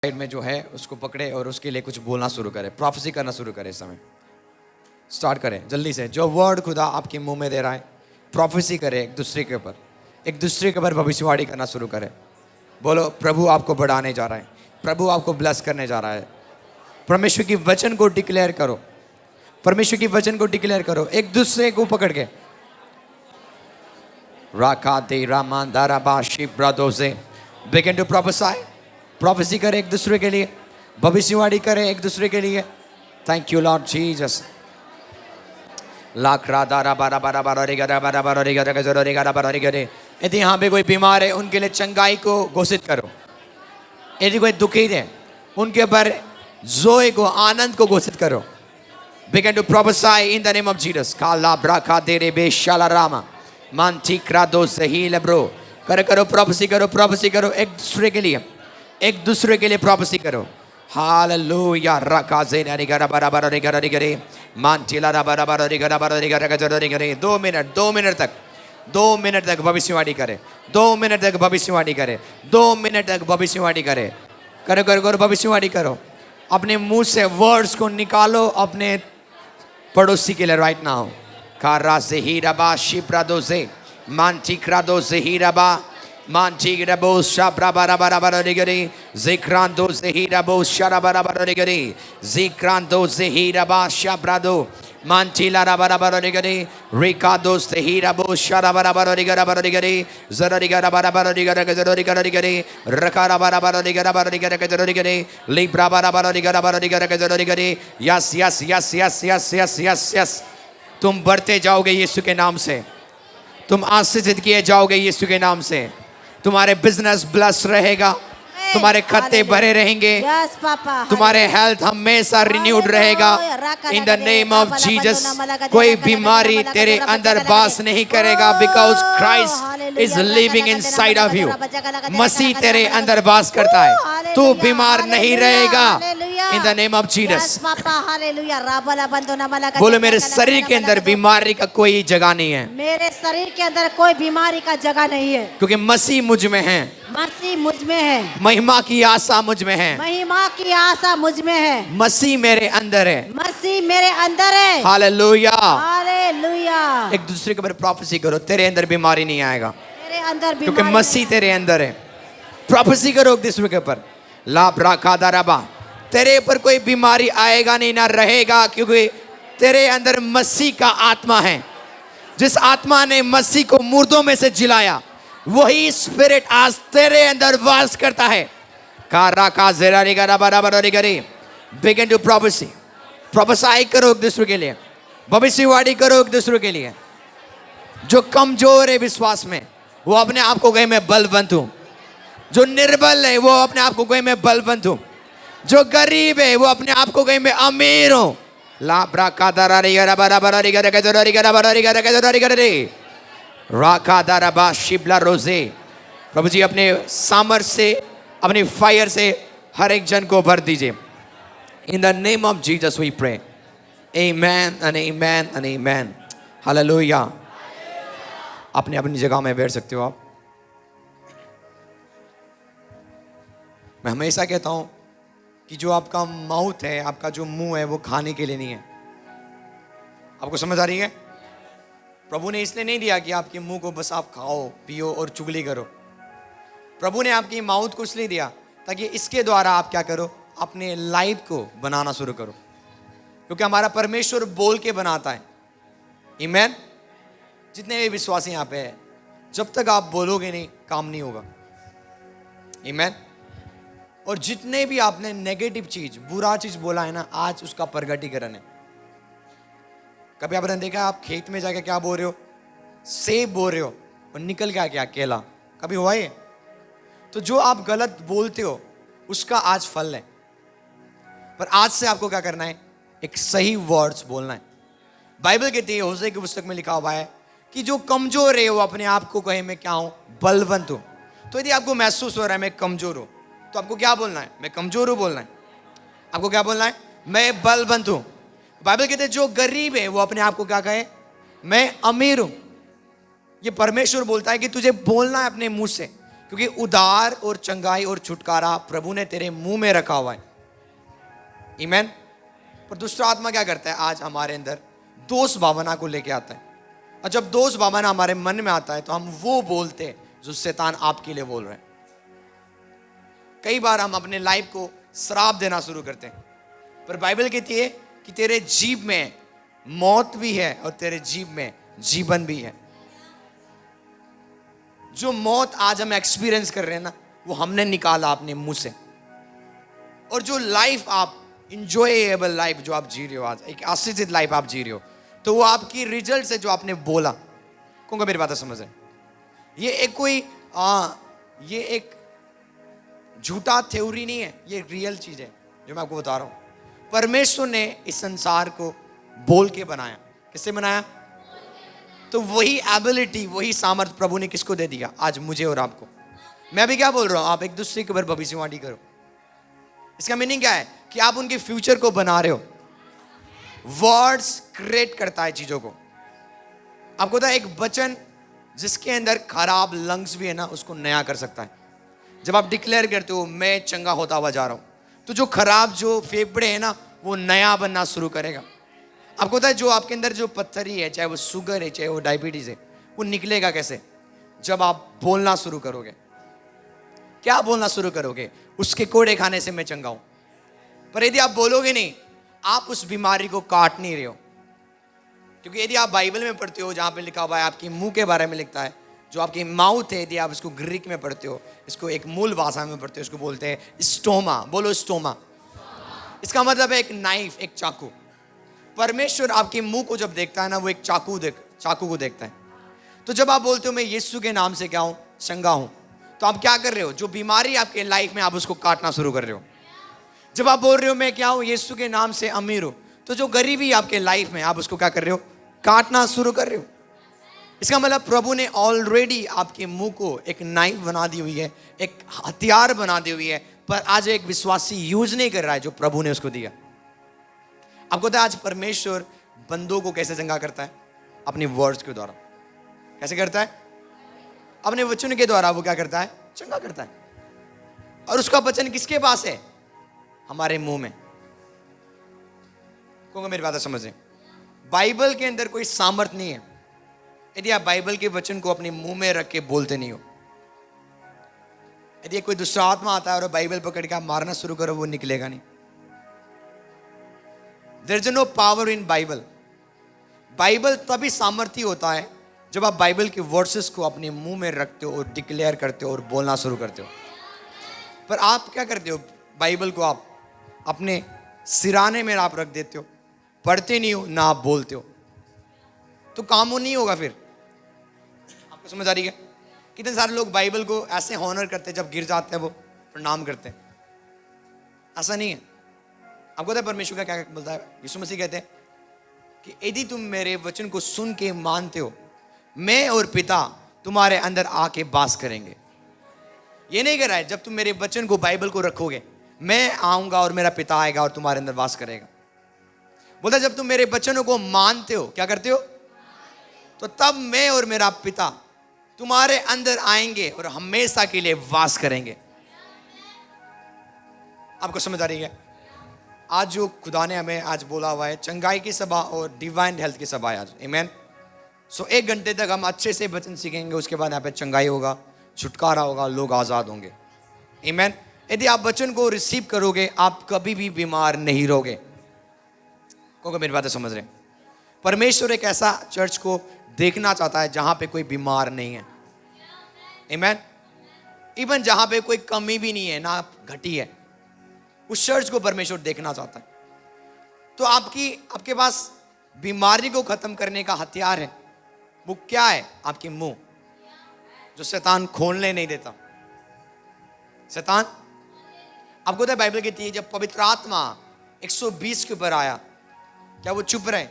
Side में जो है उसको पकड़े और उसके लिए कुछ बोलना शुरू करें, प्रोफेसी करना शुरू करें। इस समय स्टार्ट करें जल्दी से। जो वर्ड खुदा आपके मुंह में दे रहा है प्रोफेसी करें, एक दूसरे के ऊपर भविष्यवाणी करना शुरू करें। बोलो, प्रभु आपको बढ़ाने जा रहा है, प्रभु आपको ब्लेस करने जा रहा है। परमेश्वर की वचन को डिक्लेयर करो, परमेश्वर की वचन को डिक्लेयर करो एक दूसरे को पकड़ के। राका दे रामान दाराबा शिब्रादो से बिगिन टू प्रोफेसी। प्रोफेसी करें एक दूसरे के लिए, भविष्यवाणी करें एक दूसरे के लिए। Thank you Lord Jesus. यदि यहाँ पे कोई बीमार है उनके लिए चंगाई को घोषित करो। यदि कोई दुखी है उनके ऊपर जोए को, आनंद को घोषित करो। Begin to prophesy in the name of Jesus. Kala braka dere be shalarama manti krado sehile bro. करो प्रोफेसी करो, प्रोफेसी करो एक दूसरे के लिए, एक दूसरे के लिए प्रोफेसी करो। हालेलुया। रका ज़ेना रिगरा बराबर रिगरा रिगरे मांटिला बराबर रिगरा बराबर रिगरा रिगरे। 2 मिनट तक भविष्यवाणी करे, 2 मिनट तक भविष्यवाणी करे, 2 मिनट तक भविष्यवाणी करे। करो भविष्यवाणी करो। अपने मुंह से वर्ड्स को निकालो अपने पड़ोसी के लिए राइट नाउ। कारा से ही रबा शिप्रादो से मांटी क्रादो से ही रबा मांटी रबो शाब्रा बराबर बराबर जिक्रांदो से ही रबो शारा बराबर जिक्रांदो से ही रबा शाब्रादो मांटीला बराबर रिकादो से ही रबो शारा बराबर जरा बराबर रकारा बराबर लिब्रा बराबर। Yes yes yes yes yes yes yes yes. तुम बढ़ते जाओगे यीशु के नाम से, तुम आशीषित किए जाओगे यीशु के नाम से। तुम्हारे बिजनेस ब्लेस रहेगा, तुम्हारे खाते भरे रहेंगे, तुम्हारे हेल्थ हमेशा रिन्यूड रहेगा in the name of Jesus. कोई बीमारी तेरे अंदर वास नहीं करेगा, because Christ is living inside of you. मसीह तेरे अंदर वास करता है, तू बीमार नहीं रहेगा in the name of Jesus. बोलो, मेरे शरीर के अंदर बीमारी का कोई जगह नहीं है, मेरे शरीर के अंदर कोई बीमारी का जगह नहीं है, क्योंकि मसीह मुझ में है, मसीह मुझ में है, महिमा की आशा मुझ में है, महिमा की आशा मुझ में है, मसीह मेरे अंदर है, मसीह मेरे अंदर है। हालेलुया। हालेलुया। एक दूसरे के ऊपर प्रोफेसी करो, तेरे अंदर बीमारी नहीं आएगा मेरे अंदर क्योंकि मसीह तेरे अंदर है। प्रोफेसी करो एक दूसरे के ऊपर। लाभ राखा दाराबा, तेरे ऊपर कोई बीमारी आएगा नहीं, ना रहेगा, क्योंकि तेरे अंदर मसीह का आत्मा है। जिस आत्मा ने मसीह को मुर्दों में से जिलाया, वही स्पिरिट आज तेरे अंदर वास करता है। कारा का ज़ेरा रिगरा बराबर रिगरी। Begin to prophesy. प्रोफेसी करो एक दूसरे के लिए, भविष्यवाणी करो एक दूसरे के लिए। जो कमजोर है विश्वास में, वो अपने आप को कहे मैं बलवंत हूं। जो निर्बल है वो अपने आप को कहे मैं बलवंत हूं। जो गरीब है वो अपने आप को कहे मैं अमीर हूं। लाब्रा का दरा रिगरा बराबर रिगरा राका दाराबा शिबला रोजे। प्रभु जी अपने सामर्थ्य से, अपनी फायर से हर एक जन को भर दीजिए। In the name of Jesus we pray, amen and amen and amen. Hallelujah. अपने अपनी जगह में बैठ सकते हो आप। मैं हमेशा कहता हूं कि जो आपका माउथ है, आपका जो मुंह है, वो खाने के लिए नहीं है। आपको समझ आ रही है? प्रभु ने इसलिए नहीं दिया कि आपके मुंह को बस आप खाओ पियो और चुगली करो। प्रभु ने आपकी माउथ को इसलिए दिया ताकि इसके द्वारा आप क्या करो, अपने लाइफ को बनाना शुरू करो, क्योंकि हमारा परमेश्वर बोल के बनाता है। आमीन। जितने भी विश्वासी यहाँ पे है, जब तक आप बोलोगे नहीं, काम नहीं होगा। आमीन। और जितने भी आपने नेगेटिव चीज, बुरा चीज बोला है ना, आज उसका प्रगटीकरण है। कभी आपने देखा आप खेत में जाके क्या बोल रहे हो, सेब बोल रहे हो और निकल गया क्या केला? कभी हुआ ये? तो जो आप गलत बोलते हो उसका आज फल है। पर आज से आपको क्या करना है, एक सही वर्ड्स बोलना है। बाइबल कहती है, होशे की पुस्तक में लिखा हुआ है कि जो कमजोर है वो अपने आप को कहे मैं क्या हूं, बलवंत हूं। तो यदि आपको महसूस हो रहा है मैं कमजोर हूं, तो आपको क्या बोलना है? मैं कमजोर हूं बोलना है। आपको क्या बोलना है? मैं बलवंत हूं। बाइबल कहते हैं जो गरीब है वो अपने आप को क्या कहे, मैं अमीर हूं। ये परमेश्वर बोलता है कि तुझे बोलना है अपने मुंह से क्योंकि उद्धार और चंगाई और छुटकारा प्रभु ने तेरे मुंह में रखा हुआ है। आमीन। पर दुष्ट आत्मा क्या करता है? आज हमारे अंदर दोष भावना को लेके आता है, और जब दोष भावना हमारे मन में आता है तो हम वो बोलते हैं जो शैतान आपके लिए बोल रहे हैं। कई बार हम अपने लाइफ को श्राप देना शुरू करते हैं, पर बाइबल कहती है कि तेरे जीभ में मौत भी है और तेरे जीभ में जीवन भी है। जो मौत आज हम एक्सपीरियंस कर रहे हैं ना, वो हमने निकाला अपने मुंह से। और जो लाइफ आप इंजॉयबल लाइफ जो आप जी रहे हो, आज एक आशीषित लाइफ आप जी रहे हो, तो वो आपकी रिजल्ट है जो आपने बोला। कौन मेरी बात समझ रहे? ये एक कोई ये एक झूठा थ्योरी नहीं है, ये रियल चीज है जो मैं आपको बता रहा हूं। परमेश्वर ने इस संसार को बोल के बनाया। किससे बनाया? तो वही एबिलिटी, वही सामर्थ प्रभु ने किसको दे दिया? आज मुझे और आपको। मैं अभी क्या बोल रहा हूं? आप एक दूसरे के ऊपर भविष्यवाणी करो। इसका मीनिंग क्या है? कि आप उनके फ्यूचर को बना रहे हो। वर्ड्स क्रिएट करता है चीजों को। आपको पता है, एक वचन जिसके अंदर खराब लंग्स भी है ना, उसको नया कर सकता है। जब आप डिक्लेयर करते हो मैं चंगा होता हुआ जा रहा हूं, तो जो खराब जो फेफड़े है ना, वो नया बनना शुरू करेगा। आपको पता है, जो आपके अंदर जो पत्थरी है, चाहे वो शुगर है, चाहे वो डायबिटीज है, वो निकलेगा कैसे? जब आप बोलना शुरू करोगे। क्या बोलना शुरू करोगे? उसके कोड़े खाने से मैं चंगा हूं। पर यदि आप बोलोगे नहीं, आप उस बीमारी को काट नहीं रहे हो। क्योंकि यदि आप बाइबल में पढ़ते हो, जहां पे लिखा हुआ है, आपकी मुंह के बारे में लिखता है, जो आपकी माउथ है, यदि आप इसको ग्रीक में पढ़ते हो, इसको एक मूल भाषा में पढ़ते हो, इसको बोलते हैं स्टोमा। बोलो स्टोमा। इसका मतलब है एक नाइफ, एक चाकू। परमेश्वर आपके मुंह को जब देखता है ना, वो एक चाकू को देखता है। तो जब आप बोलते हो मैं यीशु के नाम से क्या हूं? चंगा हूं, तो आप क्या कर रहे हो? जो बीमारी आपके लाइफ में, आप उसको काटना शुरू कर रहे हो। जब आप बोल रहे हो मैं क्या हूं? यीशु के नाम से अमीर हूं, तो जो गरीबी आपके लाइफ में, आप उसको क्या कर रहे हो? काटना शुरू कर रहे हो। इसका मतलब प्रभु ने ऑलरेडी आपके मुंह को एक नाइफ बना दी हुई है, एक हथियार बना दी हुई है, पर आज एक विश्वासी यूज नहीं कर रहा है जो प्रभु ने उसको दिया। आपको पता है आज परमेश्वर बंदों को कैसे चंगा करता है? अपने वर्ड्स के द्वारा। कैसे करता है? अपने वचन के द्वारा वो क्या करता है? चंगा करता है। और उसका वचन किसके पास है? हमारे मुंह में। कौन मेरी बात समझे? बाइबल के अंदर कोई सामर्थ्य नहीं है यदि आप बाइबल के वचन को अपने मुंह में रख के बोलते नहीं हो। यदि कोई दूसरा आत्मा आता है और बाइबल पकड़ के आप मारना शुरू करो, वो निकलेगा नहीं। There is no power in Bible. Bible तभी सामर्थ्य होता है जब आप बाइबल के वर्सेस को अपने मुंह में रखते हो और डिक्लेयर करते हो और बोलना शुरू करते हो। पर आप क्या करते हो? बाइबल को आप अपने सिराने में आप रख देते हो, पढ़ते नहीं हो ना आप बोलते हो, तो काम वो नहीं होगा। फिर आपको समझ आ रही है? कितने सारे लोग बाइबल को ऐसे हॉनर करते हैं, जब गिर जाते हैं वो प्रणाम करते हैं। ऐसा नहीं है। आपको पता है परमेश्वर का क्या बोलता है? यीशु मसीह कहते हैं कि यदि तुम मेरे वचन को सुन के मानते हो, मैं और पिता तुम्हारे अंदर आके वास करेंगे। ये नहीं कह रहा है जब तुम मेरे वचन को, बाइबल को रखोगे, मैं आऊंगा और मेरा पिता आएगा और तुम्हारे अंदर वास करेगा। बोलता जब तुम मेरे वचनों को मानते हो, क्या करते हो? तो तब मैं और मेरा पिता तुम्हारे अंदर आएंगे और हमेशा के लिए वास करेंगे। आपको समझ आ रही है? आज जो खुदा ने हमें आज बोला हुआ है, चंगाई की सभा और डिवाइन हेल्थ की सभा है आज। आमीन। सो 1 घंटे तक हम अच्छे से वचन सीखेंगे, उसके बाद यहाँ पे चंगाई होगा, छुटकारा होगा, लोग आजाद होंगे। आमीन। यदि आप वचन को रिसीव करोगे, आप कभी भी बीमार नहीं रहोगे। क्योंकि मेरी बातें समझ रहे हैं? परमेश्वर एक ऐसा चर्च को देखना चाहता है जहां पे कोई बीमार नहीं है। आमीन। इवन जहां पे कोई कमी भी नहीं है, ना घटी है, उस चर्च को परमेश्वर देखना चाहता है। तो आपके पास बीमारी को खत्म करने का हथियार है। वो क्या है? आपके मुंह, जो शैतान खोलने नहीं देता। शैतान, आपको पता है बाइबल कहती है जब पवित्र आत्मा 120 के ऊपर आया, क्या वो चुप रहे?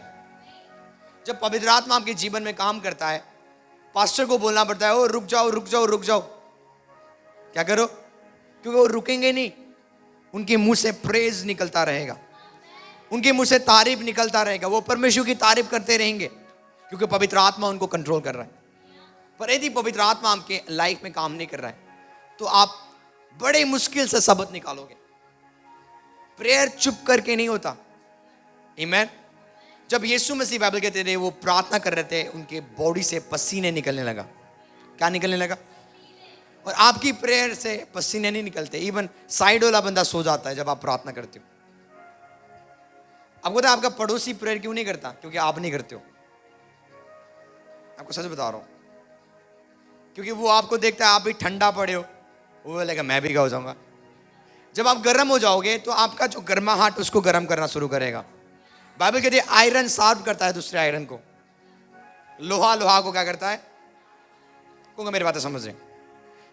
जब पवित्र आत्मा आपके जीवन में काम करता है, पास्टर को बोलना पड़ता है, ओ रुक जाओ रुक जाओ रुक जाओ। क्या करो? क्योंकि वो रुकेंगे नहीं। उनके मुंह से प्रेज निकलता रहेगा, उनके मुंह से तारीफ निकलता रहेगा। वो परमेश्वर की तारीफ करते रहेंगे क्योंकि पवित्र आत्मा उनको कंट्रोल कर रहा है। पर यदि पवित्र आत्मा आपके लाइफ में काम नहीं कर रहा है, तो आप बड़े मुश्किल से शब्द निकालोगे। प्रेयर चुप करके नहीं होता। आमीन। जब यीशु मसीह बाइबल कहते थे वो प्रार्थना कर रहे थे, उनके बॉडी से पसीने निकलने लगा। क्या निकलने लगा? और आपकी प्रेयर से पसीने नहीं निकलते। इवन साइड वाला बंदा सो जाता है जब आप प्रार्थना करते हो। आपको पता है आपका पड़ोसी प्रेयर क्यों नहीं करता? क्योंकि आप नहीं करते हो। आपको सच बता रहा हूं, क्योंकि वो आपको देखता है आप भी ठंडा पड़े हो, वो बोलेगा मैं भी हो जाऊंगा। जब आप गर्म हो जाओगे तो आपका जो गर्माहट उसको गर्म करना शुरू करेगा। बाइबल कहती है आयरन शार्प करता है दूसरे आयरन को, लोहा लोहा को क्या करता है? क्योंकि मेरी बातें समझ रहे हैं।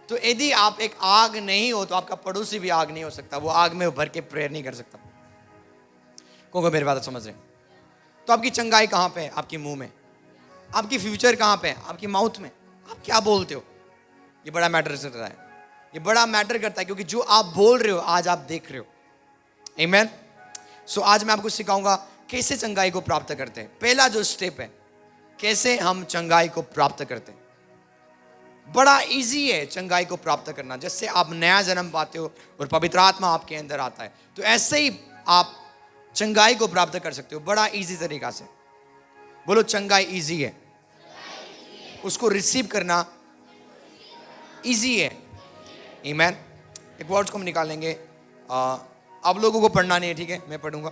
तो यदि आप एक आग नहीं हो तो आपका पड़ोसी भी आग नहीं हो सकता। वो आग में भर के प्रेयर नहीं कर सकता। क्योंकि मेरी बातें समझ रहे हैं। तो आपकी चंगाई कहां पे है? आपके मुंह में। आपकी फ्यूचर कहां पे है? आपकी माउथ में। आप क्या बोलते हो, ये बड़ा मैटर करता है। ये बड़ा मैटर करता है, क्योंकि जो आप बोल रहे हो आज आप देख रहे हो। आमीन। सो आज मैं आपको सिखाऊंगा कैसे चंगाई को प्राप्त करते हैं। पहला जो स्टेप है, कैसे हम चंगाई को प्राप्त करते हैं। बड़ा इजी है चंगाई को प्राप्त करना। जैसे आप नया जन्म पाते हो और पवित्र आत्मा आपके अंदर आता है, तो ऐसे ही आप चंगाई को प्राप्त कर सकते हो बड़ा इजी तरीका से। बोलो चंगाई इजी है, उसको रिसीव करना इजी है। आमीन। एक वर्ड्स को हम निकालेंगे। आप लोगों को पढ़ना नहीं है, ठीक है, मैं पढ़ूंगा।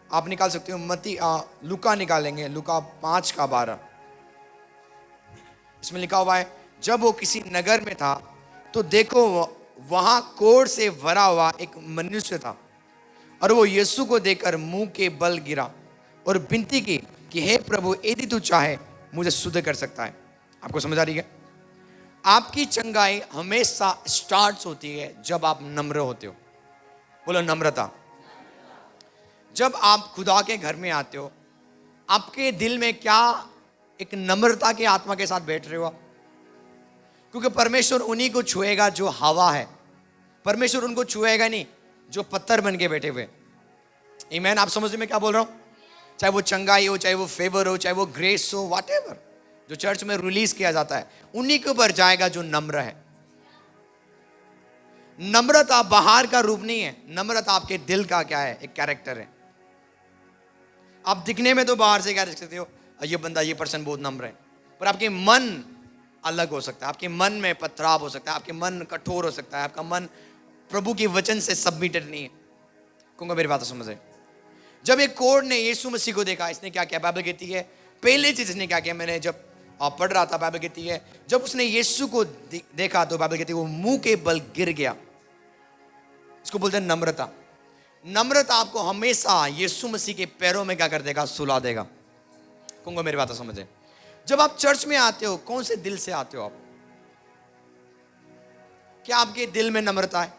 आप निकाल सकते हो। लुका निकालेंगे, लुका 5:12। इसमें लिखा हुआ है, जब वो किसी नगर में था तो देखो वहां कोढ़ से भरा हुआ एक मनुष्य था, और वो यीशु को देखकर मुंह के बल गिरा और विनती की कि हे प्रभु, यदि तू चाहे मुझे शुद्ध कर सकता है। आपको समझ आ रही है? आपकी चंगाई हमेशा स्टार्ट होती है जब आप नम्र होते हो। बोलो नम्रता। जब आप खुदा के घर में आते हो, आपके दिल में क्या एक नम्रता की आत्मा के साथ बैठ रहे हो आप? क्योंकि परमेश्वर उन्हीं को छुएगा जो हवा है। परमेश्वर उनको छुएगा नहीं जो पत्थर बन के बैठे हुए। आमीन। आप समझ में क्या बोल रहा हूं? चाहे वो चंगाई हो, चाहे वो फेवर हो, चाहे वो ग्रेस हो, व्हाटएवर जो चर्च में रिलीज किया जाता है, उन्हीं के ऊपर जाएगा जो नम्र है। नम्रता बाहर का रूप नहीं है, नम्रता आपके दिल का क्या है, एक कैरेक्टर है। आप दिखने में तो बाहर से क्या देख सकते हो, ये बंदा, ये पर्सन बहुत नम्र है, पर आपके मन अलग हो सकता है। आपके मन में पथराव हो सकता है, आपके मन कठोर हो सकता है, आपका मन प्रभु के वचन से सबमिटेड नहीं है। क्योंकि मेरी बात समझ रहे? जब एक कोढ़ ने यीशु मसीह को देखा, इसने क्या किया? बाइबल कहती है पहली चीज इसने क्या किया, मैंने जब पढ़ रहा था, बाइबल कहती है जब उसने यीशु को देखा तो बाइबल कहती है वो मुंह के बल गिर गया। इसको बोलते हैं नम्रता। नम्रता आपको हमेशा यीशु मसीह के पैरों में क्या कर देगा? सुला देगा। क्योंकि मेरी बात समझे? जब आप चर्च में आते हो, कौन से दिल से आते हो आप? क्या आपके दिल में नम्रता है?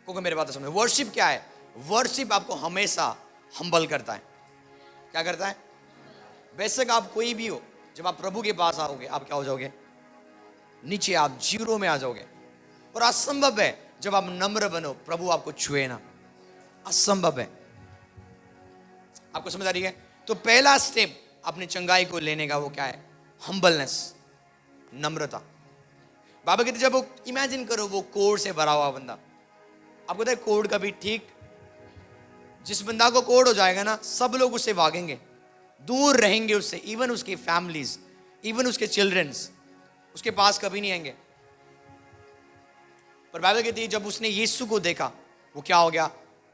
क्योंकि मेरी बात समझे? वर्शिप क्या है? वर्शिप आपको हमेशा हम्बल करता है। क्या करता है? बेशक आप कोई भी हो, जब आप प्रभु के पास आओगे आप क्या हो जाओगे? नीचे, आप जीरो में आ जाओगे। और असंभव है जब आप नम्र बनो प्रभु आपको छुए ना, असंभव है। आपको समझ आ रही है? तो पहला स्टेप अपनी चंगाई को लेने का वो क्या है? हम्बलनेस, नम्रता। बाबा कहते जब वो इमेजिन करो वो कोढ़ से भरा हुआ बंदा, आपको पता है कोढ़ का भी ठीक, जिस बंदा को कोढ़ हो जाएगा ना, सब लोग उससे भागेंगे, दूर रहेंगे उससे। इवन उसकी फैमिलीज, इवन उसके चिल्ड्रंस उसके पास कभी नहीं आएंगे। पर बाइबल कहती है जब उसने यीशु को देखा वो क्या हो गया?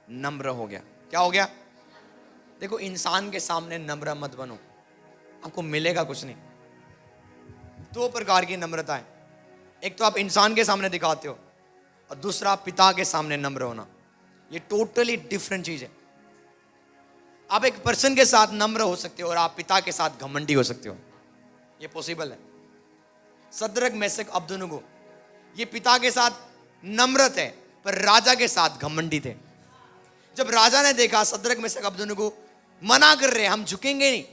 नम्र हो गया। क्या हो गया? देखो, इंसान के सामने नम्र मत बनो, आपको मिलेगा कुछ नहीं। दो प्रकार की नम्रता है, एक तो आप इंसान के सामने दिखाते हो, और दूसरा पिता के सामने नम्र होना। ये टोटली डिफरेंट चीज है। आप एक पर्सन के साथ नम्र हो सकते हो और आप पिता के साथ घमंडी हो सकते हो। ये पॉसिबल है। सद्रक, मेशक, अबेदनगो ये पिता के साथ नम्र थे पर राजा के साथ घमंडी थे। जब राजा ने देखा सद्रक, मेशक, अबेदनगो मना कर रहे, हम झुकेंगे नहीं,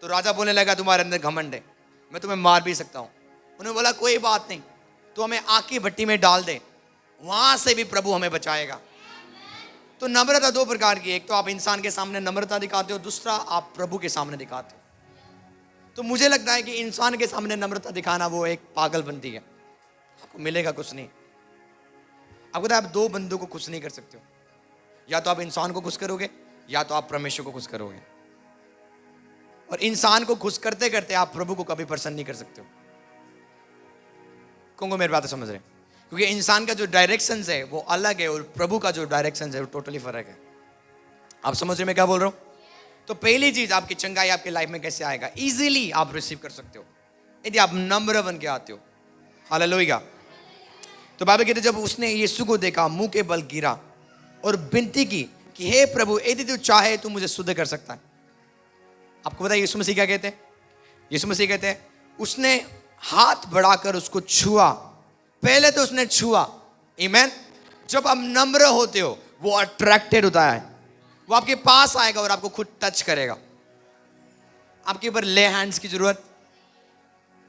तो राजा बोलने लगा तुम्हारे अंदर घमंड है, मैं तुम्हें मार भी सकता हूं। उन्होंने बोला कोई बात नहीं, तो हमें आग की भट्टी में डाल दे, वहां से भी प्रभु हमें बचाएगा। तो नम्रता दो प्रकार की, एक तो आप इंसान के सामने नम्रता दिखाते हो, दूसरा आप प्रभु के सामने दिखाते हो। तो मुझे लगता है कि इंसान के सामने नम्रता दिखाना वो एक पागलपंती है। आपको मिलेगा कुछ नहीं। आपको पता है, आप दो बंदों को खुश नहीं कर सकते हो। या तो आप इंसान को खुश करोगे या तो आप परमेश्वर को खुश करोगे। और इंसान को खुश करते करते आप प्रभु को कभी प्रसन्न नहीं कर सकते हो। कौन को मेरी बात समझ रहे हैं? क्योंकि इंसान का जो डायरेक्शन है वो अलग है और प्रभु का जो डायरेक्शन है वो टोटली फर्क है। आप समझ रहे मैं क्या बोल रहा हूं? तो पहली चीज, आपकी चंगाई आपके लाइफ में कैसे आएगा? इजीली आप रिसीव कर सकते हो यदि आप नम्र बन के आते हो। हालेलुया। तो बाइबल कहते जब उसने यीशु को देखा, मुंह के बल गिरा और विनती की कि हे प्रभु, यदि तू चाहे तो मुझे शुद्ध कर सकता है। आपको पता है यीशु मसीह क्या कहते हैं? यीशु मसीह कहते हैं उसने हाथ बढ़ाकर उसको छुआ। पहले तो उसने छुआ। आमीन। जब आप नम्र होते हो वो अट्रैक्टेड होता है, वो आपके पास आएगा और आपको खुद टच करेगा। आपके ऊपर ले हैंड्स की जरूरत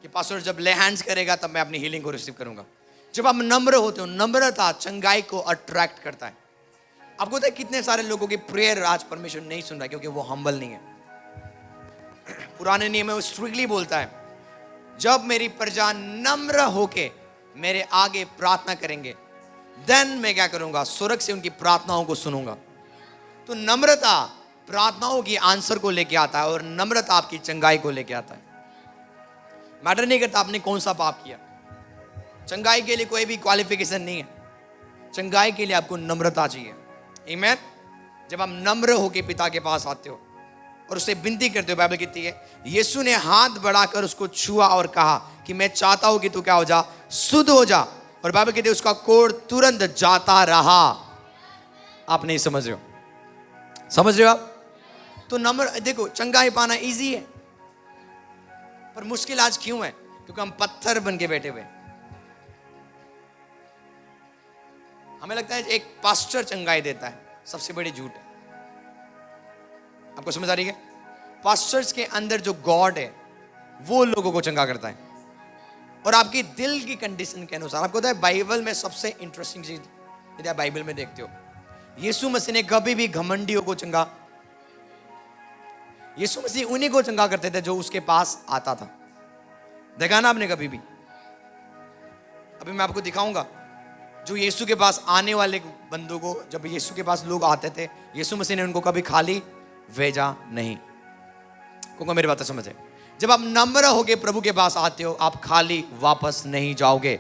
कि पास्टर जब ले हैंड्स करेगा तब मैं अपनी हीलिंग को रिसीव करूंगा। जब आप नम्र होते हो, नम्रता चंगाई को अट्रैक्ट करता है। आपको पता है कितने सारे लोगों की प्रेयर आज परमेश्वर नहीं सुन रहा क्योंकि वो हम्बल नहीं है। पुराने नियम में वो स्ट्रिक्टली बोलता है जब मेरी प्रजा नम्र होके मेरे आगे प्रार्थना करेंगे देन मैं क्या करूंगा? स्वर्ग से उनकी प्रार्थनाओं को सुनूंगा। तो नम्रता प्रार्थनाओं की आंसर को लेके आता है और नम्रता आपकी चंगाई को लेके आता है। मैटर नहीं करता आपने कौन सा पाप किया। चंगाई के लिए कोई भी क्वालिफिकेशन नहीं है। चंगाई के लिए आपको नम्रता चाहिए। आमीन। जब आप नम्र होके पिता के पास आते हो और उससे विनती करते हो, बाइबल कहती है यीशु ने हाथ बढ़ाकर उसको छुआ और कहा कि मैं चाहता हूं कि तू क्या हो जा? शुद्ध हो जा। और बाइबल कहती है उसका कोढ़ तुरंत जाता रहा। आप नहीं समझ रहे हो? समझ रहे हो आप? तो नम्र देखो, चंगाई पाना इजी है पर मुश्किल आज क्यों है? क्योंकि हम पत्थर बन के बैठे हुए। हमें लगता है एक पास्टर चंगाई देता है, सबसे बड़ी झूठ है। आपको समझ आ रही है? पास्टर्स के अंदर जो गॉड है वो लोगों को चंगा करता है और आपकी दिल की कंडीशन के अनुसार। आपको पता है बाइबल में सबसे इंटरेस्टिंग चीज यदि आप बाइबल में देखते हो, यीशु मसीह ने कभी भी घमंडियों को चंगा, यीशु मसीह उन्हीं को चंगा करते थे जो उसके पास आता था। देखा ना आपने कभी भी? अभी मैं आपको दिखाऊंगा जो यीशु के पास आने वाले बंदों को, जब यीशु के पास लोग आते थे यीशु मसीह ने उनको कभी खाली भेजा नहीं। क्योंकि मेरी बात समझे, जब आप नम्र होके प्रभु के पास आते हो आप खाली वापस नहीं जाओगे।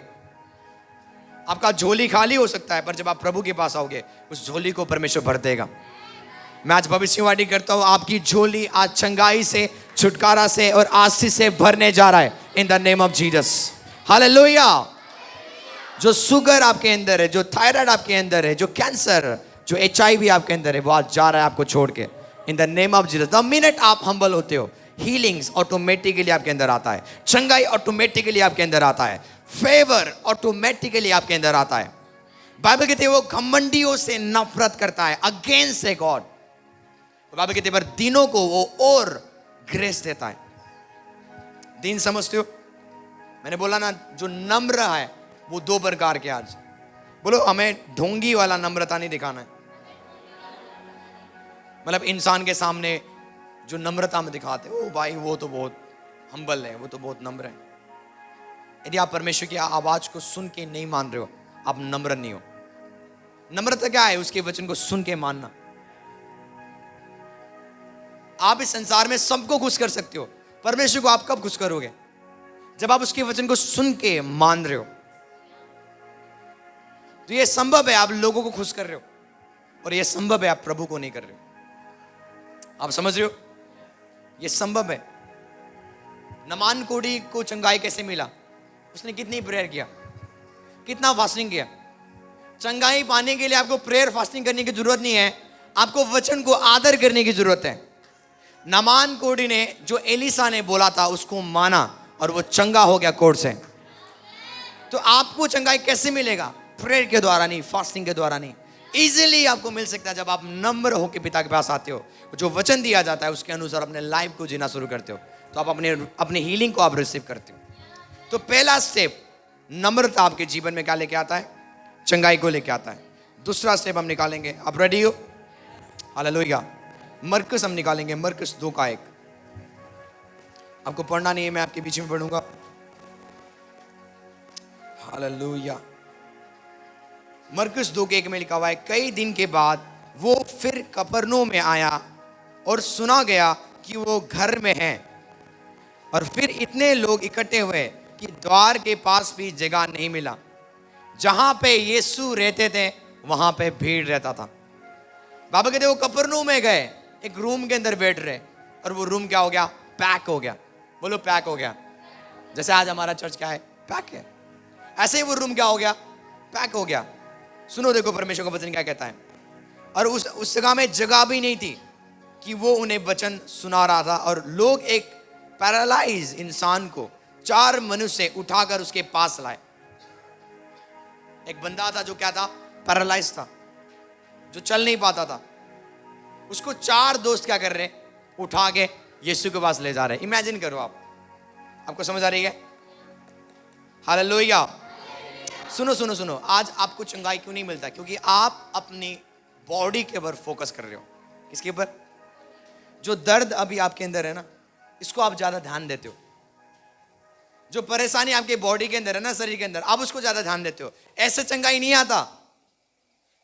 आपका झोली खाली हो सकता है पर जब आप प्रभु के पास आओगे उस झोली को परमेश्वर भर देगा। मैं आज भविष्यवाणी करता हूं आपकी झोली आज चंगाई से, छुटकारा से और आशीष से भरने जा रहा है इन the name of Jesus. Hallelujah. जो शुगर आपके अंदर है, जो थायराइड आपके अंदर है, जो कैंसर, जो HIV आपके अंदर है, वो आज जा रहा है आपको छोड़ के इन the name of Jesus. The minute आप हम्बल होते हो हीलिंग्स ऑटोमेटिकली आपके अंदर आता है, चंगाई ऑटोमेटिकली आपके अंदर आता है, फेवर ऑटोमेटिकली आपके अंदर आता है। बाइबल कहती है वो घमंडियों से नफरत करता है, अगेंस्ट है गॉड। बाइबल कहती है पर दीनों को वो और ग्रेस देता है। दीन समझते हो? मैंने बोला ना जो नम्र है वो दो प्रकार के। आज बोलो हमें ढोंगी वाला नम्रता नहीं दिखाना है, मतलब इंसान के सामने जो नम्रता में दिखाते हो भाई वो तो बहुत हम्बल है, वो तो बहुत नम्र है। यदि आप परमेश्वर की आवाज को सुन के नहीं मान रहे हो आप नम्र नहीं हो। नम्रता क्या है? उसके वचन को सुन के मानना। आप इस संसार में सबको खुश कर सकते हो, परमेश्वर को आप कब खुश करोगे? जब आप उसके वचन को सुन के मान रहे हो। तो यह संभव है आप लोगों को खुश कर रहे हो और यह संभव है आप प्रभु को नहीं कर रहे हो। आप समझ रहे हो? यह संभव है। नमान कोड़ी को चंगाई कैसे मिला? उसने कितनी प्रेयर किया, कितना फास्टिंग किया। चंगाई पाने के लिए आपको प्रेयर फास्टिंग करने की जरूरत नहीं है, आपको वचन को आदर करने की जरूरत है। नमान कोड़ी ने जो एलिसा ने बोला था उसको माना और वो चंगा हो गया कोढ़ से। तो आपको चंगाई कैसे मिलेगा? प्रेयर के द्वारा नहीं, फास्टिंग के द्वारा नहीं। इजीली आपको मिल सकता है जब आप नम्र होकर पिता के पास आते हो, जो वचन दिया जाता है उसके अनुसार अपने लाइफ को जीना शुरू करते हो, तो आप अपने हीलिंग को आप रिसीव करते हो। तो पहला स्टेप नम्रता आपके जीवन में क्या लेके आता है? चंगाई को लेके आता है। दूसरा स्टेप हम निकालेंगे, आप रेडी हो? हालेलुया। मरकस हम निकालेंगे, मरकस 2:1। आपको पढ़ना नहीं है, मैं आपके बीच में पढ़ूंगा। हालेलुया। मरकुस 2:1 में लिखा हुआ है, कई दिन के बाद वो फिर कफरनहूम में आया और सुना गया कि वो घर में है। और फिर इतने लोग इकट्ठे हुए कि द्वार के पास भी जगह नहीं मिला। जहां पे यीशु रहते थे वहां पे भीड़ रहता था। बाबा कहते वो कफरनहूम में गए, एक रूम के अंदर बैठ रहे, और वो रूम क्या हो गया? पैक हो गया। बोलो पैक हो गया। जैसे आज हमारा चर्च क्या है? पैक है। ऐसे ही वो रूम क्या हो गया? पैक हो गया। सुनो देखो परमेश्वर का वचन क्या कहता है। और उस जगह में जगह भी नहीं थी कि वो उन्हें वचन सुना रहा था। और लोग एक पैरालाइज इंसान को 4 मनुष्य उठाकर उसके पास लाए। एक बंदा था जो क्या था? पैरालाइज था, जो चल नहीं पाता था। उसको 4 दोस्त क्या कर रहे? उठा के यीशु के पास ले जा रहे। इमेजिन करो आपको समझ आ रही है? हालेलुया। सुनो सुनो सुनो, आज आपको चंगाई क्यों नहीं मिलता? क्योंकि आप अपनी बॉडी के ऊपर फोकस कर रहे हो। किसके ऊपर? जो दर्द अभी आपके अंदर है ना, इसको आप ज्यादा ध्यान देते हो। जो परेशानी आपके बॉडी के अंदर है ना, शरीर के अंदर, आप उसको ज्यादा ध्यान देते हो। ऐसे चंगाई नहीं आता।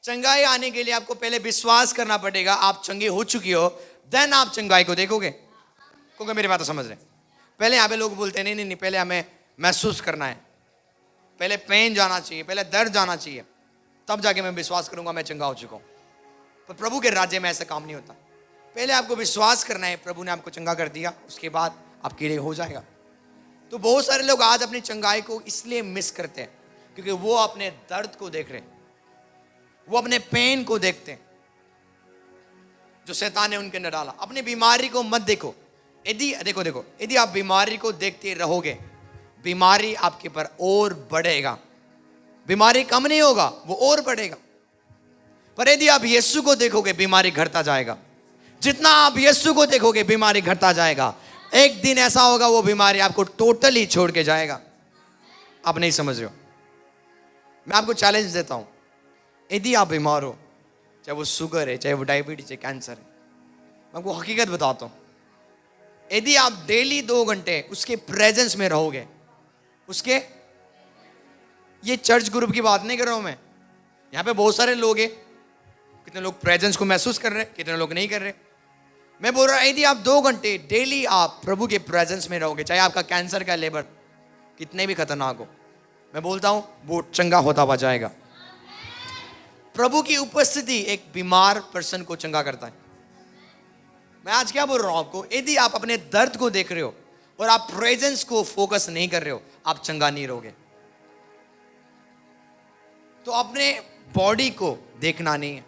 चंगाई आने के लिए आपको पहले विश्वास करना पड़ेगा आप चंगे हो चुकी हो, देन आप चंगाई को देखोगे। क्योंकि मेरी बात समझ रहे? पहले यहाँ पे लोग बोलते हैं नहीं, पहले हमें महसूस करना है, पहले पेन जाना चाहिए, पहले दर्द जाना चाहिए, तब जाके मैं विश्वास करूंगा मैं चंगा हो चुका हूं। पर प्रभु के राज्य में ऐसा काम नहीं होता। पहले आपको विश्वास करना है, प्रभु ने आपको चंगा कर दिया, उसके बाद आपके लिए हो जाएगा। तो बहुत सारे लोग आज अपनी चंगाई को इसलिए मिस करते हैं क्योंकि वो अपने दर्द को देख रहे हैं, वो अपने पेन को देखते हैं जो शैतान ने उनके अंदर डाला। अपनी बीमारी को मत देखो। यदि देखो यदि आप बीमारी को देखते रहोगे, बीमारी आपके पर और बढ़ेगा। बीमारी कम नहीं होगा, वो और बढ़ेगा। पर यदि आप यीशु को देखोगे, बीमारी घटता जाएगा। जितना आप यीशु को देखोगे, बीमारी घटता जाएगा। एक दिन ऐसा होगा वो बीमारी आपको टोटली छोड़ के जाएगा। आप नहीं समझ रहे हो? मैं आपको चैलेंज देता हूं, यदि आप बीमार हो, चाहे वो शुगर है, चाहे वो डायबिटीज है, कैंसर है, मैं आपको हकीकत बताता हूं, यदि आप डेली 2 घंटे उसके प्रेजेंस में रहोगे, उसके, ये चर्च ग्रुप की बात नहीं कर रहा हूं मैं, यहां पे बहुत सारे लोग हैं, कितने लोग प्रेजेंस को महसूस कर रहे हैं, कितने लोग नहीं कर रहे। मैं बोल रहा हूं यदि आप 2 घंटे डेली आप प्रभु के प्रेजेंस में रहोगे, चाहे आपका कैंसर का लेबर कितने भी खतरनाक हो, मैं बोलता हूं वो चंगा होता हुआ जाएगा। प्रभु की उपस्थिति एक बीमार पर्सन को चंगा करता है। मैं आज क्या बोल रहा हूं आपको, यदि आप अपने दर्द को देख रहे हो और आप प्रेजेंस को फोकस नहीं कर रहे हो, आप चंगा नहीं रहोगे। तो अपने बॉडी को देखना नहीं है।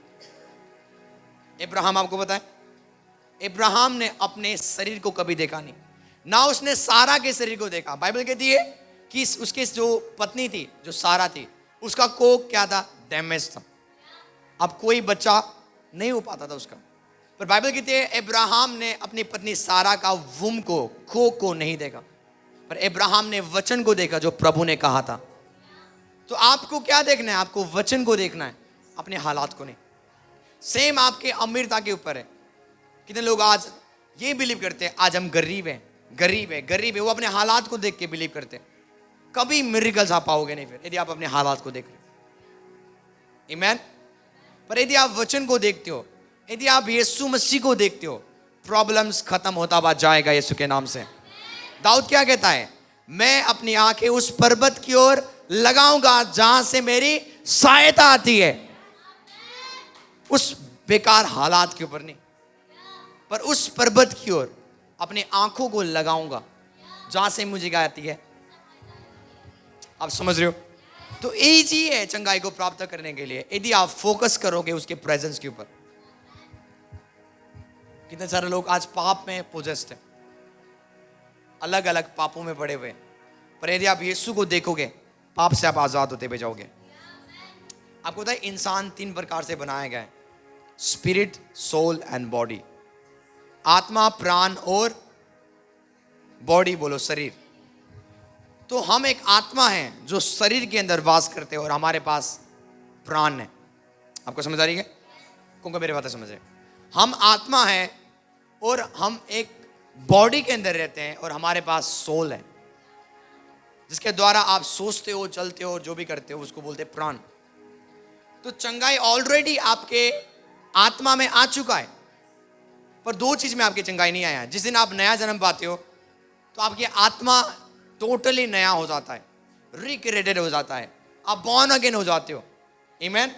इब्राहिम आपको पता है, इब्राहिम ने अपने शरीर को कभी देखा नहीं, ना उसने सारा के शरीर को देखा। बाइबल कहती है कि उसकी जो पत्नी थी, जो सारा थी, उसका कोख क्या था? डैमेज था। अब कोई बच्चा नहीं हो पाता था उसका। पर बाइबल कहती है इब्राहिम ने अपनी पत्नी सारा का वुम को, कोख को नहीं देखा, पर इब्राहिम ने वचन को देखा जो प्रभु ने कहा था। तो आपको क्या देखना है? आपको वचन को देखना है, अपने हालात को नहीं। सेम आपके अमीरता के ऊपर है। कितने लोग आज ये बिलीव करते हैं आज हम गरीब हैं, गरीब है, गरीब है, वो अपने हालात को देख के बिलीव करते हैं। कभी मिरेकल्स आप पाओगे नहीं फिर, यदि आप अपने हालात को देख रहे हो। आमीन। पर यदि आप वचन को देखते हो, यदि आप यीशु मसीह को देखते हो, प्रॉब्लम्स खत्म होता हुआ जाएगा यीशु के नाम से। दाऊद क्या कहता है? मैं अपनी आंखें उस पर्वत की ओर लगाऊंगा जहां से मेरी सहायता आती है। उस बेकार हालात के ऊपर नहीं, पर उस पर्वत की ओर अपनी आंखों को लगाऊंगा जहां से मुझे क्या आती है। आप समझ रहे हो? तो इजी है चंगाई को प्राप्त करने के लिए, यदि आप फोकस करोगे उसके प्रेजेंस के ऊपर। कितने सारे लोग आज पाप में पोजेस्ड हैं, अलग अलग पापों में पड़े हुए, पर यदि आप यीशु को देखोगे, पाप से आप आजाद होते हुए जाओगे। आपको पता है इंसान 3 प्रकार से बनाया गया है, स्पिरिट, सोल एंड बॉडी। आत्मा, प्राण और बॉडी, बोलो शरीर। तो हम एक आत्मा है जो शरीर के अंदर वास करते हैं और हमारे पास प्राण है। आपको समझ आ रही है? कौन मेरी बातें समझ रहे? हम आत्मा है और हम एक बॉडी के अंदर रहते हैं और हमारे पास सोल है। जिसके द्वारा आप सोचते हो, चलते हो और जो भी करते हो उसको बोलते हैं प्राण। तो चंगाई ऑलरेडी आपके आत्मा में आ चुका है, पर दो चीज में आपकी चंगाई नहीं आया। जिस दिन आप नया जन्म पाते हो तो आपकी आत्मा टोटली नया हो जाता है, रिक्रिएटेड हो जाता है, आप बॉर्न अगेन हो जाते हो। आमीन।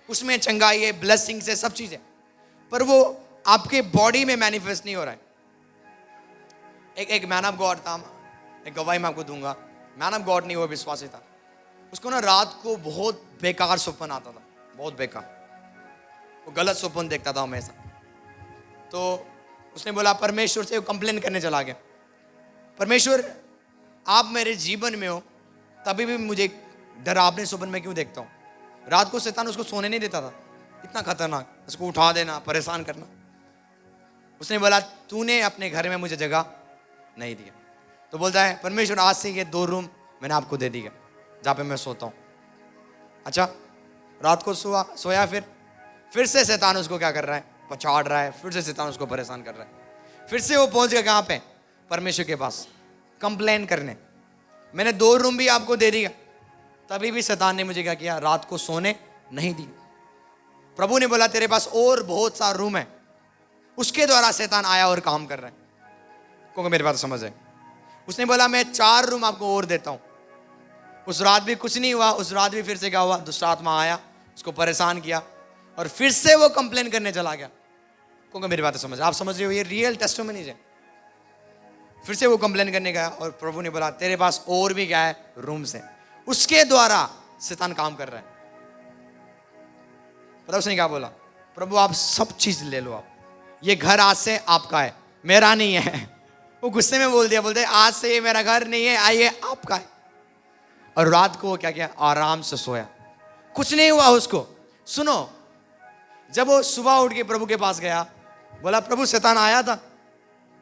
उसमें चंगाई है, ब्लेसिंग्स है, सब चीजें, पर वो आपके बॉडी में मैनिफेस्ट नहीं हो रहा है। एक मैन ऑफ गॉड था, एक गवाही मैं आपको दूंगा। मैन ऑफ गॉड नहीं, वो विश्वासी था। उसको ना रात को बहुत बेकार सपन आता था, बहुत बेकार, वो गलत सपन देखता था हमेशा। तो उसने बोला परमेश्वर से, कंप्लेन करने चला गया, परमेश्वर आप मेरे जीवन में हो तभी भी मुझे डरावने सपन में क्यों देखता हूँ? रात को शैतान उसको सोने नहीं देता था, इतना खतरनाक, उसको उठा देना, परेशान करना। उसने बोला तूने अपने घर में मुझे जगह नहीं दिया। तो बोलता है परमेश्वर आज से ये 2 रूम मैंने आपको दे दिया जहाँ पे मैं सोता हूँ। अच्छा, रात को सोया, फिर से शैतान उसको क्या कर रहा है, पछाड़ रहा है, फिर से शैतान उसको परेशान कर रहा है। फिर से वो पहुंच गया कहाँ पे, परमेश्वर के पास, कंप्लेन करने, मैंने 2 रूम भी आपको दे दिया, तभी भी शैतान ने मुझे क्या किया, रात को सोने नहीं दी। प्रभु ने बोला तेरे पास और बहुत सारा रूम है, उसके द्वारा शैतान आया और काम कर रहा है। क्योंकि मेरी बात समझ है। उसने बोला मैं 4 रूम आपको और देता हूं। उस रात भी कुछ नहीं हुआ, उस रात भी फिर से क्या हुआ, दूसरा आत्मा आया, उसको परेशान किया और फिर से वो कंप्लेन करने चला गया। क्योंकि मेरी बात समझ, आप समझ रहे हो, ये रियल टेस्टिमनी है। फिर से वो कंप्लेन करने गया और प्रभु ने बोला तेरे पास और भी क्या है, रूम्स है, उसके द्वारा शैतान काम कर रहा है। पता उसने क्या बोला, प्रभु आप सब चीज ले लो, आप ये घर आज से आपका है, मेरा नहीं है। वो गुस्से में बोल दिया, बोलते आज से ये मेरा घर नहीं है, आइए आपका है। और रात को वो क्या किया, आराम से सोया, कुछ नहीं हुआ उसको। सुनो, जब वो सुबह उठ के प्रभु के पास गया, बोला प्रभु शैतान आया था।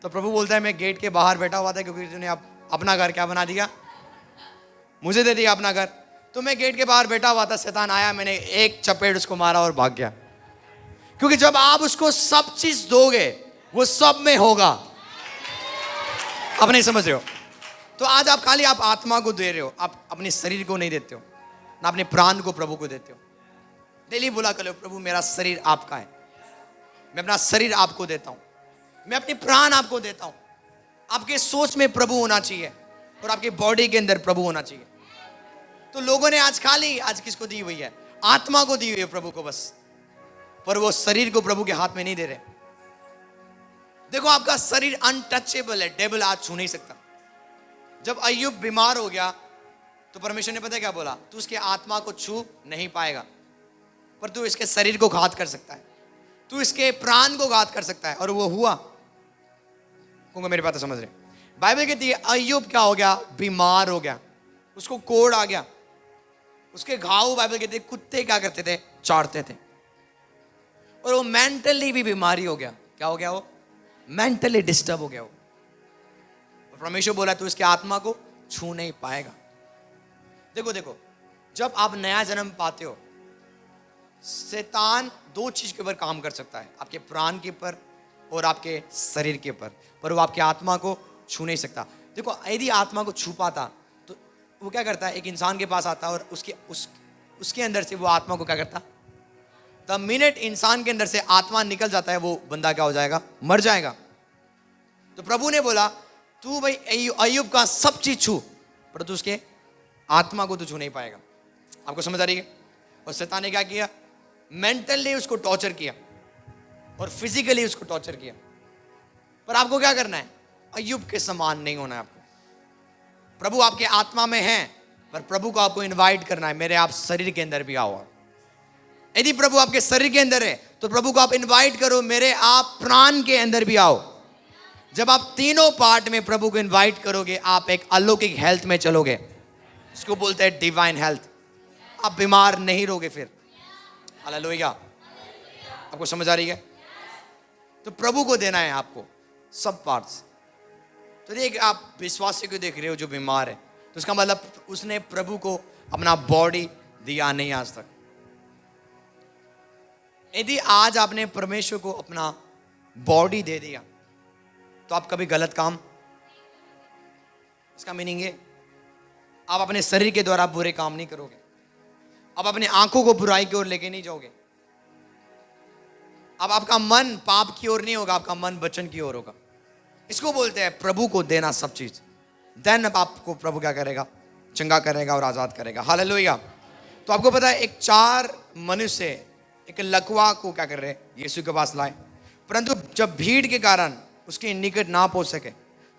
तो प्रभु बोलता है मैं गेट के बाहर बैठा हुआ था, क्योंकि तूने अपना घर क्या बना दिया, मुझे दे दिया अपना घर। तो मैं गेट के बाहर बैठा हुआ था, शैतान आया, मैंने एक चपेट उसको मारा और भाग गया। क्योंकि जब आप उसको सब चीज दोगे वो सब में होगा। आप नहीं समझ रहे हो? तो आज आप खाली आप आत्मा को दे रहे हो, आप अपने शरीर को नहीं देते हो, ना अपने प्राण को प्रभु को देते हो। डेली बोला करो प्रभु मेरा शरीर आपका है, मैं अपना शरीर आपको देता हूं, मैं अपने प्राण आपको देता हूं। आपके सोच में प्रभु होना चाहिए और आपके बॉडी के अंदर प्रभु होना चाहिए। तो लोगों ने आज खाली आज किसको दी हुई है, आत्मा को दी हुई है प्रभु को बस, पर वो शरीर को प्रभु के हाथ में नहीं दे रहे। देखो आपका शरीर अनटचेबल है, डेविल आज छू नहीं सकता। जब अय्यूब बीमार हो गया तो परमेश्वर ने पता क्या बोला, तू उसके आत्मा को छू नहीं पाएगा, पर तू इसके शरीर को घात कर सकता है, तू इसके प्राण को घात कर सकता है। और वो हुआ। क्योंकि मेरी बात समझ रहे, बाइबल कहती है अय्यूब क्या हो गया, बीमार हो गया, उसको कोढ़ आ गया, उसके घाव बाइबल कहती है कुत्ते क्या करते थे, चाटते थे। और वो मेंटली भी बीमारी हो गया। क्या हो गया, वो मेंटली डिस्टर्ब हो गया वो। परमेश्वर बोला तू इसके आत्मा को छू नहीं पाएगा। देखो जब आप नया जन्म पाते हो, शैतान 2 चीज के ऊपर काम कर सकता है, आपके प्राण के ऊपर और आपके शरीर के ऊपर, पर वो आपके आत्मा को छू नहीं सकता। देखो यदि आत्मा को छू पाता तो वो क्या करता है, एक इंसान के पास आता और उसके अंदर से वो आत्मा को क्या करता, द मिनट इंसान के अंदर से आत्मा निकल जाता है वो बंदा क्या हो जाएगा, मर जाएगा। तो प्रभु ने बोला तू भाई अय्यूब का सब चीज छू, पर तू उसके आत्मा को तो छू नहीं पाएगा। आपको समझ आ रही है? और शैतान ने क्या किया, मेंटली उसको टॉर्चर किया और फिजिकली उसको टॉर्चर किया। पर आपको क्या करना है, अय्यूब के समान नहीं होना है आपको। प्रभु आपके आत्मा में है, पर प्रभु को आपको इनवाइट करना है, मेरे आप शरीर के अंदर भी आओ। यदि प्रभु आपके शरीर के अंदर है तो प्रभु को आप इनवाइट करो, मेरे आप प्राण के अंदर भी आओ। जब आप तीनों पार्ट में प्रभु को इनवाइट करोगे, आप एक अलौकिक हेल्थ में चलोगे, इसको बोलते हैं डिवाइन हेल्थ। आप बीमार नहीं रहोगे फिर। हालेलुया। आपको समझ आ रही है? तो प्रभु को देना है आपको सब पार्ट्स। तो एक आप विश्वासी को देख रहे हो जो बीमार है, तो उसका मतलब उसने प्रभु को अपना बॉडी दिया नहीं आज तक। यदि आज आपने परमेश्वर को अपना बॉडी दे दिया तो आप कभी गलत काम, इसका मीनिंग है आप अपने शरीर के द्वारा बुरे काम नहीं करोगे। आप अपनी आंखों को बुराई की ओर लेके नहीं जाओगे। अब आपका मन पाप की ओर नहीं होगा, आपका मन वचन की ओर होगा। इसको बोलते हैं प्रभु को देना सब चीज। देन आपको प्रभु क्या करेगा? चंगा करेगा और आजाद करेगा। हालेलुया। तो आपको पता है एक 4 मनुष्य एक लकवा को क्या कर रहे हैं? यीशु के पास लाए, परंतु जब भीड़ के कारण उसके निकट ना पहुंच सके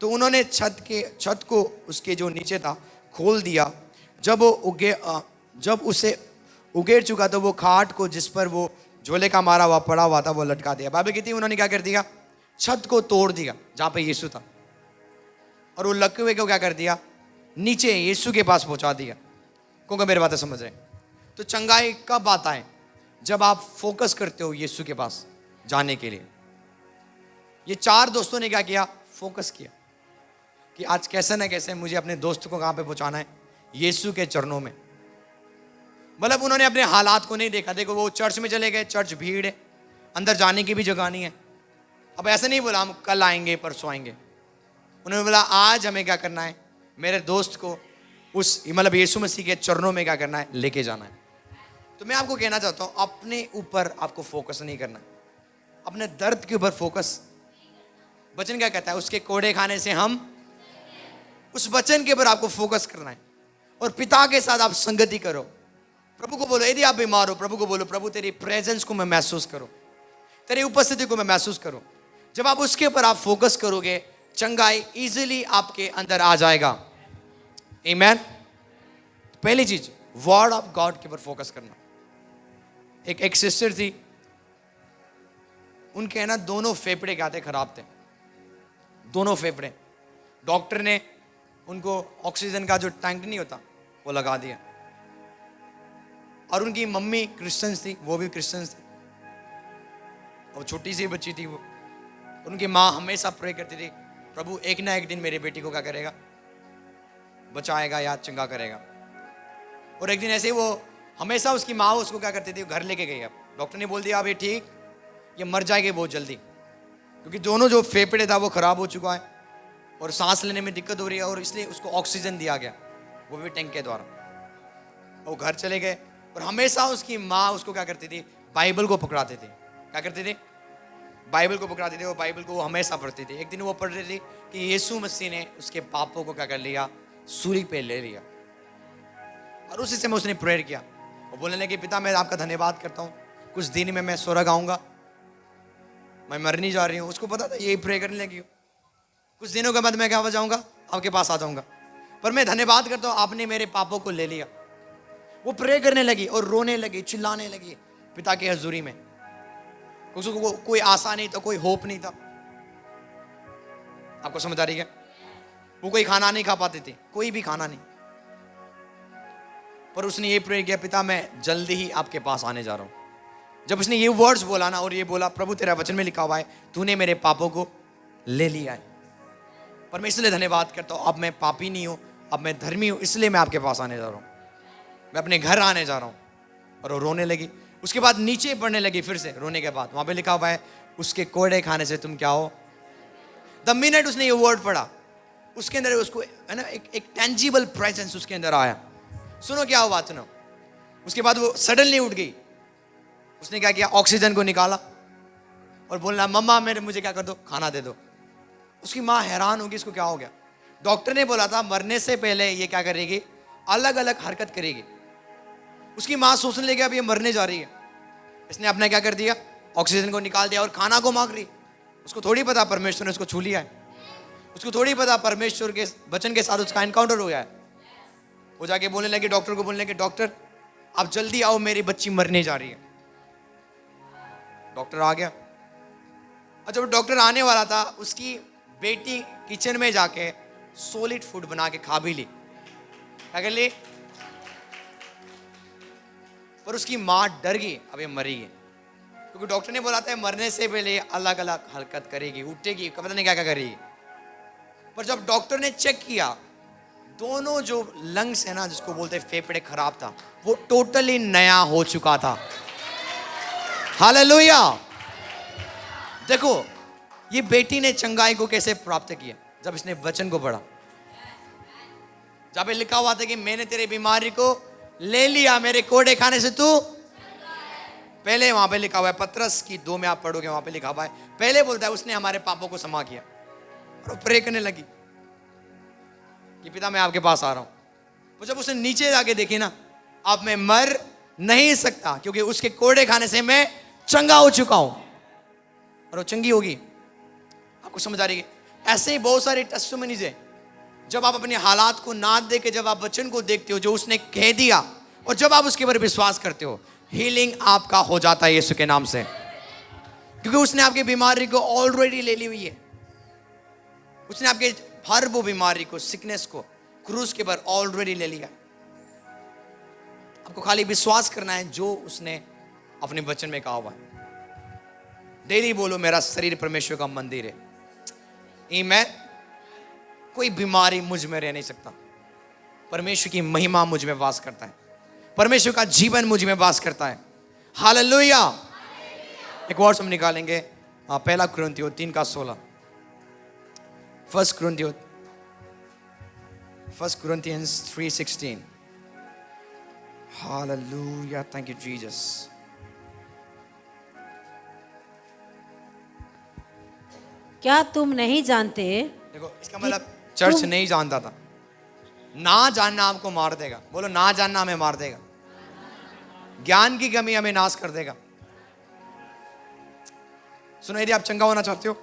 तो उन्होंने छत को उसके जो नीचे था खोल दिया। जब उसे उगेड़ चुका तो वो खाट को जिस पर वो झोले का मारा हुआ पड़ा हुआ था वो लटका दिया। बाइबल कहती है उन्होंने क्या कर दिया? छत को तोड़ दिया जहां पे यीशु था, और वो लकवे को क्या कर दिया? नीचे यीशु के पास पहुंचा दिया। क्योंकि मेरी बातें समझ रहे हैं? तो चंगाई कब आता है? जब आप फोकस करते हो यीशु के पास जाने के लिए। ये 4 दोस्तों ने क्या किया? फोकस किया कि आज कैसे ना कैसे मुझे अपने दोस्त को कहां पे पहुंचाना है? यीशु के चरणों में। मतलब उन्होंने अपने हालात को नहीं देखा। देखो वो चर्च में चले गए, चर्च भीड़ है, अंदर जाने की भी जगह नहीं है। अब ऐसा नहीं बोला हम कल आएंगे परसों आएंगे। उन्होंने बोला आज हमें क्या करना है? मेरे दोस्त को उस मतलब यीशु मसीह के चरणों में क्या करना है? लेके जाना है। तो मैं आपको कहना चाहता हूं अपने ऊपर आपको फोकस नहीं करना, अपने दर्द के ऊपर फोकस। वचन क्या कहता है? उसके कोड़े खाने से हम, उस वचन के ऊपर आपको फोकस करना है और पिता के साथ आप संगति करो। प्रभु को बोलो, यदि आप बीमार हो प्रभु को बोलो, प्रभु तेरी प्रेजेंस को मैं महसूस करो, तेरी उपस्थिति को मैं महसूस करूं। जब आप उसके ऊपर आप फोकस करोगे चंगाई इजीली आपके अंदर आ जाएगा। आमीन। पहली चीज वर्ड ऑफ गॉड के ऊपर फोकस करना। एक सिस्टर थी, उनके ना दोनों फेफड़े क्या थे? खराब थे, दोनों फेफड़े। डॉक्टर ने उनको ऑक्सीजन का जो टैंक नहीं होता वो लगा दिया। और उनकी मम्मी क्रिश्चियंस थी, वो भी क्रिश्चियंस थी, और छोटी सी बच्ची थी वो। उनकी माँ हमेशा प्रे करती थी, प्रभु एक ना एक दिन मेरी बेटी को क्या करेगा? बचाएगा या चंगा करेगा। और एक दिन ऐसे ही वो हमेशा उसकी माँ उसको क्या करती थी? घर लेके गई। अब डॉक्टर ने बोल दिया अब ये ठीक, ये मर जाएगी बहुत जल्दी, क्योंकि दोनों जो फेफड़े था वो खराब हो चुका है और सांस लेने में दिक्कत हो रही है, और इसलिए उसको ऑक्सीजन दिया गया, वो भी टैंक के द्वारा। वो घर चले गए और हमेशा उसकी माँ उसको क्या करती थी? बाइबल को पकड़ाती थी। क्या करती थी? बाइबल को पकड़ाती थी। वो बाइबल को वो हमेशा पढ़ती थी। एक दिन वो पढ़ रही थी कि यीशु मसीह ने उसके पापों को क्या कर लिया? सूली पे ले लिया। और उसी समय उसने प्रेयर किया। वो बोलने लगी, पिता मैं आपका धन्यवाद करता हूँ, कुछ दिन में मैं स्वर्ग आऊंगा, मैं मरने जा रही हूँ। उसको पता था यही प्रे करने लगी, कुछ दिनों के बाद मैं क्या हो जाऊंगा? आपके पास आ जाऊंगा, पर मैं धन्यवाद करता हूँ आपने मेरे पापों को ले लिया। वो प्रे करने लगी और रोने लगी, चिल्लाने लगी पिता की हजूरी में। उसको कोई आशा नहीं था, कोई होप नहीं था। आपको समझ आ रही है? वो कोई खाना नहीं खा पाती थी, कोई भी खाना नहीं, पर उसने ये प्रे किया, पिता मैं जल्दी ही आपके पास आने जा रहा हूं। जब उसने ये वर्ड्स बोला ना, और ये बोला, प्रभु तेरा वचन में लिखा हुआ है तूने मेरे पापों को ले लिया है, पर मैं इसलिए धन्यवाद करता हूं, अब मैं पापी नहीं हूं, अब मैं धर्मी हूं, इसलिए मैं आपके पास आने जा रहा हूं, मैं अपने घर आने जा रहा हूं। और वो रोने लगी। उसके बाद नीचे पढ़ने लगी फिर से रोने के बाद। वहां पे लिखा हुआ है उसके कोड़े खाने से तुम क्या हो? द मिनट उसने ये वर्ड पढ़ा, उसके अंदर उसको है ना एक टेंजिबल प्रेजेंस उसके अंदर आया। सुनो क्या हुआ, सुनो। उसके बाद वो सडनली उठ गई। उसने क्या किया? ऑक्सीजन को निकाला और बोलना, मम्मा मेरे मुझे क्या कर दो? खाना दे दो। उसकी माँ हैरान होगी, इसको क्या हो गया? डॉक्टर ने बोला था मरने से पहले ये क्या करेगी? अलग अलग हरकत करेगी। उसकी माँ सोचने लगी अब ये मरने जा रही है। इसने अपना क्या कर दिया? ऑक्सीजन को निकाल दिया और खाना को मांग रही। उसको थोड़ी पता परमेश्वर ने उसको छू लिया है, उसको थोड़ी पता परमेश्वर के वचन के साथ उसका एनकाउंटर हो गया है। वो जाके बोलने लगे, डॉक्टर को बोलने लगे, डॉक्टर आप जल्दी आओ, मेरी बच्ची मरने जा रही है। डॉक्टर आ गया, और जब डॉक्टर आने वाला था उसकी बेटी किचन में जाके सॉलिड फूड बना के खा भी ली। क्या कर ली? पर उसकी माँ डर गई, अब ये मरेगी, क्योंकि डॉक्टर ने बोला था मरने से पहले अलग अलग हरकत करेगी, उठेगी, पता नहीं क्या क्या करेगी। पर जब डॉक्टर ने चेक किया, दोनों जो लंग्स है ना, जिसको बोलते हैं फेफड़े, खराब था, वो टोटली नया हो चुका था। हालेलुया। देखो ये बेटी ने चंगाई को कैसे प्राप्त किया? जब इसने वचन को पढ़ा, जहाँ पे लिखा हुआ था कि मैंने तेरी बीमारी को ले लिया, मेरे कोड़े खाने से तू, पहले वहां पे लिखा हुआ है, पतरस की 2 में आप पढ़ोगे, वहां पे लिखा हुआ है, पहले बोलता है उसने हमारे पापों को क्षमा किया। और वो प्रे करने लगी कि पिता मैं आपके पास आ रहा हूं। तो जब उसने नीचे जाके देखी ना, अब मैं मर नहीं सकता क्योंकि उसके कोड़े खाने से मैं चंगा हो चुका हूं, और वो चंगी होगी। आपको समझ आ रही है? ऐसे ही बहुत सारे टेस्टिमनीज है, जब आप अपने हालात को ना देख के जब आप वचन को देखते हो जो उसने कह दिया, और जब आप उसके ऊपर विश्वास करते हो, हीलिंग आपका हो जाता है यीशु के नाम से, क्योंकि उसने आपकी बीमारी को ऑलरेडी ले ली हुई है। उसने आपके हर वो बीमारी को, सिकनेस को क्रूस के ऊपर ऑलरेडी ले लिया। आपको खाली विश्वास करना है जो उसने अपने वचन में कहा हुआ है। डेली बोलो मेरा शरीर परमेश्वर का मंदिर है। आमीन। कोई बीमारी मुझ में रह नहीं सकता। परमेश्वर की महिमा मुझ में वास करता है, परमेश्वर का जीवन मुझ में वास करता है। हालेलुया। एक वर्ड हम निकालेंगे, 1 कुरिन्थियों 3:16। 1 Corinthians 3:16। Hallelujah, thank you Jesus. क्या तुम नहीं जानते? देखो इसका मतलब चर्च नहीं जानता था। ना जानना आपको मार देगा। बोलो ना जानना हमें मार देगा। ज्ञान की कमी हमें नाश कर देगा। सुनो, यदि आप चंगा होना चाहते हो,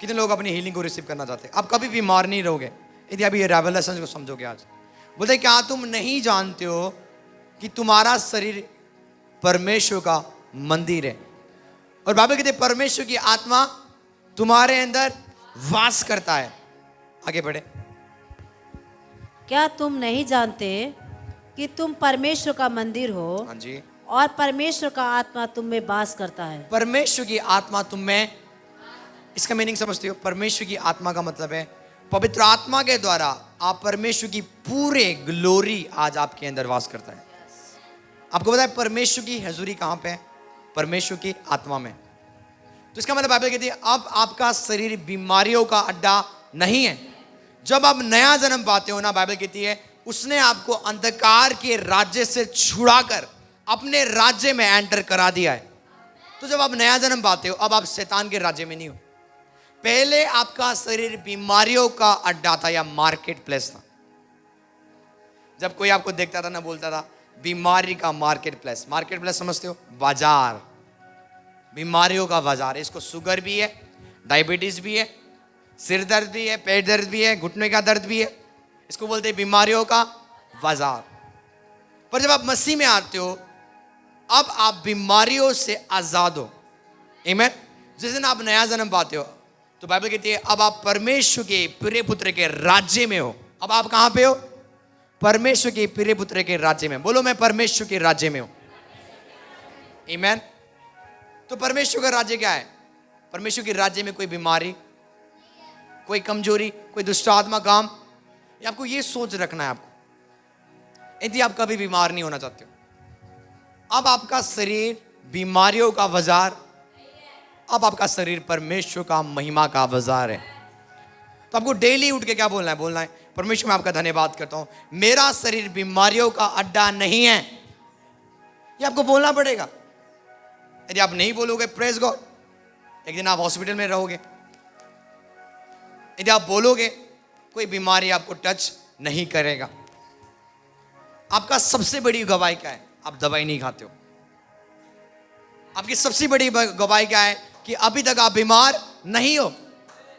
कितने लोग अपनी हीलिंग को रिसीव करना चाहते हैं? आप कभी बीमार नहीं रहोगे यदि आप ये रेवलेशन को समझोगे। आज बोलते क्या तुम नहीं जानते हो कि तुम्हारा शरीर परमेश्वर का मंदिर है, और बाइबल कहते हैं परमेश्वर की आत्मा तुम्हारे अंदर वास करता है। आगे बढ़े। क्या तुम नहीं जानते कि तुम परमेश्वर का मंदिर हो, हाँ जी, और परमेश्वर का आत्मा तुम में वास करता है? परमेश्वर की आत्मा तुम में, इसका मीनिंग समझते हो? परमेश्वर की आत्मा का मतलब है पवित्र आत्मा के द्वारा आप परमेश्वर की पूरे ग्लोरी आज आपके अंदर वास करता है। आपको पता है परमेश्वर की हजूरी कहाँ पे है? परमेश्वर की आत्मा में। तो इसका मतलब बाइबल कहती है अब आपका शरीर बीमारियों का अड्डा नहीं है। जब आप नया जन्म पाते हो ना, बाइबल कहती है उसने आपको अंधकार के राज्य से छुड़ाकर अपने राज्य में एंटर करा दिया है। तो जब आप नया जन्म पाते हो, अब आप शैतान के राज्य में नहीं हो। पहले आपका शरीर बीमारियों का अड्डा था या मार्केट प्लेस था। जब कोई आपको देखता था ना, बोलता था बीमारी का मार्केट प्लेस। मार्केट प्लेस समझते हो? बाजार, बीमारियों का बाजार। इसको शुगर भी है, डायबिटीज भी है, सिर दर्द भी है, पेट दर्द भी है, घुटने का दर्द भी है। इसको बोलते हैं बीमारियों का बाजार। पर जब आप मसीह में आते हो, अब आप बीमारियों से आजाद हो। आमीन। जिस दिन आप नया जन्म पाते हो, तो बाइबल कहती है अब आप परमेश्वर के प्रिय पुत्र के राज्य में हो। अब आप कहां पे हो? परमेश्वर के प्रिय पुत्र के राज्य में। बोलो मैं परमेश्वर के राज्य में हूं। आमीन। तो परमेश्वर का राज्य क्या है? परमेश्वर के राज्य में कोई बीमारी, कोई कमजोरी, कोई दुष्ट आत्मा काम, ये आपको ये सोच रखना है। आपको यदि आप कभी बीमार नहीं होना चाहते हो, अब आपका शरीर बीमारियों का बाजार, अब आपका शरीर परमेश्वर का महिमा का बाजार है। तो आपको डेली उठ के क्या बोलना है? बोलना है परमेश्वर मैं आपका धन्यवाद करता हूं, मेरा शरीर बीमारियों का अड्डा नहीं है। ये आपको बोलना पड़ेगा। यदि आप नहीं बोलोगे, प्रेज गॉड, एक दिन आप हॉस्पिटल में रहोगे। यदि आप बोलोगे, कोई बीमारी आपको टच नहीं करेगा। आपका सबसे बड़ी गवाही क्या है? आप दवाई नहीं खाते हो। आपकी सबसे बड़ी गवाही क्या है? कि अभी तक आप बीमार नहीं हो।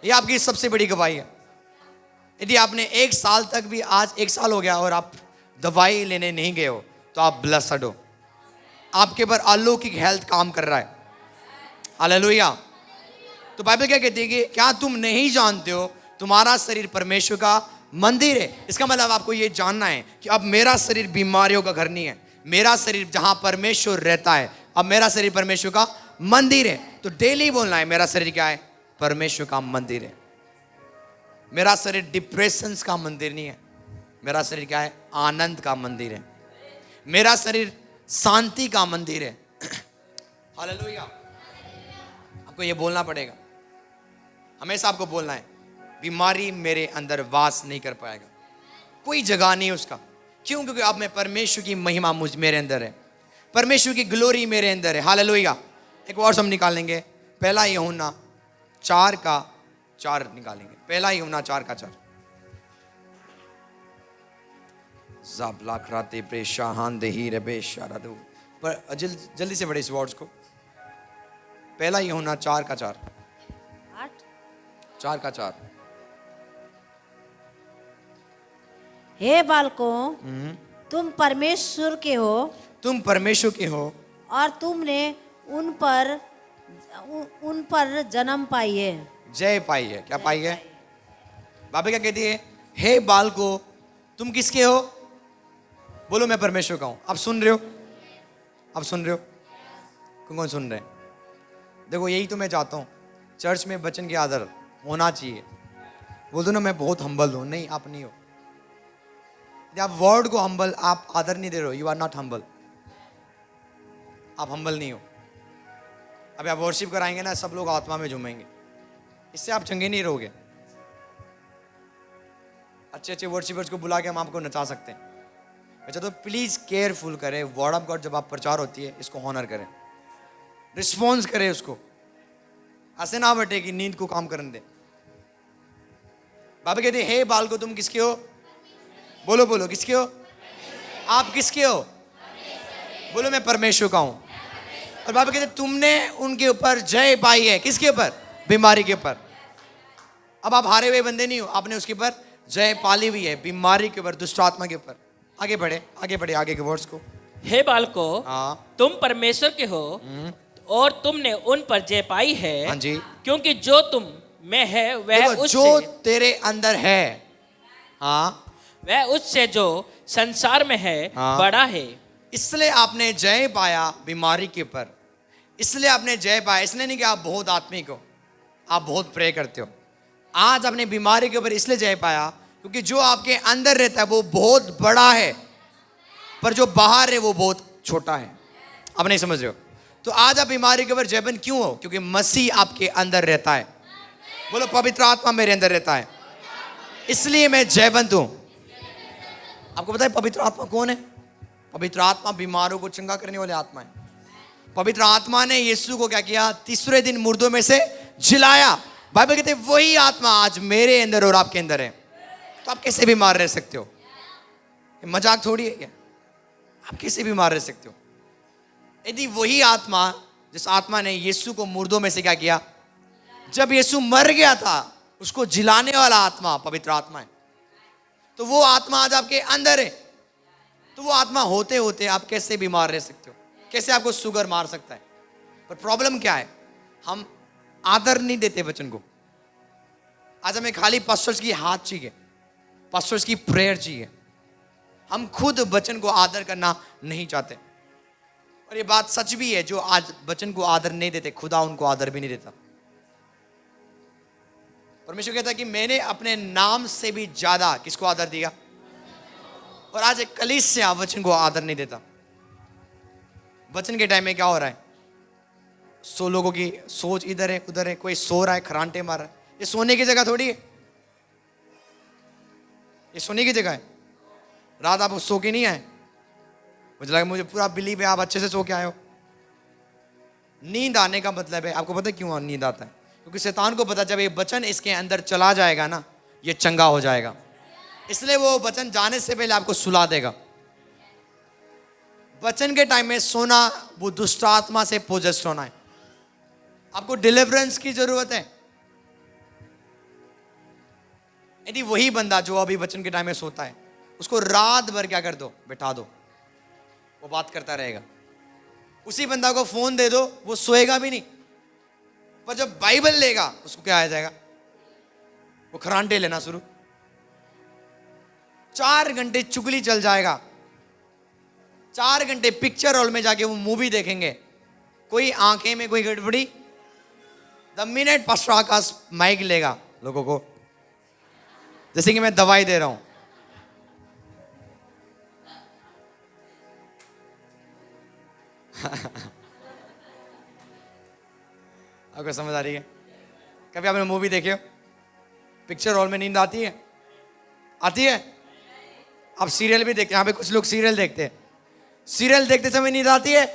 यह आपकी सबसे बड़ी गवाही है। यदि आपने 1 साल तक भी, आज 1 साल हो गया और आप दवाई लेने नहीं गए हो, तो आप ब्लेस्ड हो। आपके पर अलौकिक हेल्थ काम कर रहा है। हालेलुया। तो बाइबल क्या कहती है कि क्या तुम नहीं जानते हो तुम्हारा शरीर परमेश्वर का मंदिर है? इसका मतलब आपको ये जानना है कि अब मेरा शरीर बीमारियों का घर नहीं है। मेरा शरीर जहां परमेश्वर रहता है, अब मेरा शरीर परमेश्वर का मंदिर है। तो डेली बोलना है मेरा शरीर क्या है? परमेश्वर का मंदिर है। मेरा शरीर डिप्रेशन का मंदिर नहीं है। मेरा शरीर क्या है? आनंद का मंदिर है। मेरा शरीर शांति का मंदिर है। हालेलुया। आपको ये बोलना पड़ेगा, हमेशा आपको बोलना है बीमारी मेरे अंदर वास नहीं कर पाएगा। कोई जगह नहीं उसका। क्यों? क्योंकि अब मैं परमेश्वर की महिमा मुझ मेरे अंदर है, परमेश्वर की ग्लोरी मेरे अंदर है। हालेलुया। एक और हम निकालेंगे, पहला यूहन्ना 4:4 निकालेंगे। पहला यूहन्ना 4:4। जाबलाक्राते प्रेशाहान देही रबेशारादू। पर जल्दी से पढ़े इस वर्ड्स को। पहला यूहन्ना 4:4। 8। 4:4। हे बालकों, तुम परमेश्वर के हो तुम परमेश्वर के हो और तुमने उन पर जन्म पाई है। जय पाई है। क्या पाई है? बाबा क्या कहती है? हे बालको, तुम किसके हो? बोलो मैं परमेश्वर का हूं। आप सुन रहे हो? आप सुन रहे हो? कौन कौन सुन रहे हैं? देखो यही तो मैं चाहता हूं, चर्च में वचन के आदर होना चाहिए। बोल दो ना मैं बहुत हम्बल हूं। नहीं, आप नहीं हो। यदि आप वर्ड को हम्बल, आप आदर नहीं दे रहे हो, यू आर नॉट हम्बल। आप हम्बल नहीं हो। अभी आप वर्शिप कराएंगे ना, सब लोग आत्मा में झूमेंगे, इससे आप चंगे नहीं रहोगे। अच्छे अच्छे वर्शिपर्स को बुला के हम आपको नचा सकते हैं। अच्छा, तो प्लीज केयरफुल करें वर्ड ऑफ गॉड जब आप प्रचार होती है, इसको ऑनर करें, रिस्पॉन्स करें उसको। ऐसे ना बटे कि नींद को काम करने दे। बाबा कहते हे बाल को तुम किसके हो? बोलो बोलो किसके हो? आप किसके हो? बोलो मैं परमेश्वर का हूं। और बाबा कहते तुमने उनके ऊपर जय पाई है। किसके ऊपर? बीमारी के ऊपर। अब आप हारे हुए बंदे नहीं हो, आपने उसके ऊपर जय पाली हुई है, बीमारी के ऊपर, दुष्ट आत्मा के ऊपर। आगे बढ़े आगे के वर्ड्स को। हे बालको, हाँ तुम परमेश्वर के हो और तुमने उन पर जय पाई है। हाँ जी। क्योंकि जो तुम में है वह देखो, उससे जो तेरे अंदर है, हाँ, वह उससे जो संसार में है हाँ। बड़ा है। इसलिए आपने जय पाया बीमारी के ऊपर। इसलिए आपने जय पाया, इसलिए नहीं कि आप बहुत आत्मिक हो, आप बहुत प्रे करते हो। आज आपने बीमारी के ऊपर इसलिए जय पाया क्योंकि जो आपके अंदर रहता है वो बहुत बड़ा है, पर जो बाहर है वो बहुत छोटा है। आप नहीं समझ रहे हो? तो आज आप बीमारी के ऊपर जयबंद क्यों हो? क्योंकि मसीह आपके अंदर रहता है। बोलो पवित्र आत्मा मेरे अंदर रहता है, इसलिए मैं जयबंद हूं। आपको पता है पवित्र आत्मा कौन है? पवित्र आत्मा बीमारों को चंगा करने वाले आत्मा है। पवित्र आत्मा ने यीशु को क्या किया? तीसरे दिन मुर्दों में से जिलाया। बाइबल कहते हैं वही आत्मा आज मेरे अंदर और आपके अंदर है। तो आप कैसे बीमार रह सकते हो? ये मजाक थोड़ी है क्या? आप कैसे बीमार रह सकते हो? यदि वही आत्मा, जिस आत्मा ने यीशु को मुर्दों में से क्या किया, जब यीशु मर गया था, उसको जिलाने वाला आत्मा पवित्र आत्मा है, तो वो आत्मा आज आपके अंदर है। तो वो आत्मा होते होते आप कैसे बीमार रह सकते हो? कैसे आपको शुगर मार सकता है? पर प्रॉब्लम क्या है? हम आदर नहीं देते वचन को। आज हमें खाली पास्टर्स की हाथ चाहिए, पास्टर्स की प्रेयर चाहिए। हम खुद वचन को आदर करना नहीं चाहते। और ये बात सच भी है, जो आज वचन को आदर नहीं देते, खुदा उनको आदर भी नहीं देता। परमेश्वर कहता है कि मैंने अपने नाम से भी ज्यादा किसको आदर दिया? और आज एक कलीसिया वचन को आदर नहीं देता। वचन के टाइम में क्या हो रहा है? 100 लोगों की सोच इधर है उधर है, कोई सो रहा है, खरांटे मार रहा है। ये सोने की जगह थोड़ी है, ये सोने की जगह है। रात आप सो के नहीं आए, मुझे पूरा बिलीव है आप अच्छे से सो के आए हो। नींद आने का मतलब है, आपको पता है क्यों नींद आता है? क्योंकि शैतान को पता जब ये वचन इसके अंदर चला जाएगा ना, ये चंगा हो जाएगा, इसलिए वो वचन जाने से पहले आपको सुला देगा। वचन के टाइम में सोना वो दुष्ट आत्मा से पोजेस्ट होना है। आपको डिलीवरेंस की जरूरत है। यदि वही बंदा जो अभी वचन के टाइम में सोता है, उसको रात भर क्या कर दो? बैठा दो, वो बात करता रहेगा। उसी बंदा को फोन दे दो, वो सोएगा भी नहीं। पर जब बाइबल लेगा, उसको क्या आ जाएगा? वो खरांटे लेना शुरू। 4 घंटे चुगली चल जाएगा, 4 घंटे पिक्चर हॉल में जाके वो मूवी देखेंगे। कोई आंखें में कोई गड़बड़ी, the minute pastor Akash mike लेगा लोगों को, जैसे कि मैं दवाई दे रहा हूं, आपको समझ आ रही है? कभी आपने मूवी देखे हो? पिक्चर हॉल में नींद आती है? आती है? आप सीरियल भी देखते हैं, यहाँ पे कुछ लोग सीरियल देखते हैं, सीरियल देखते समय नींद आती है?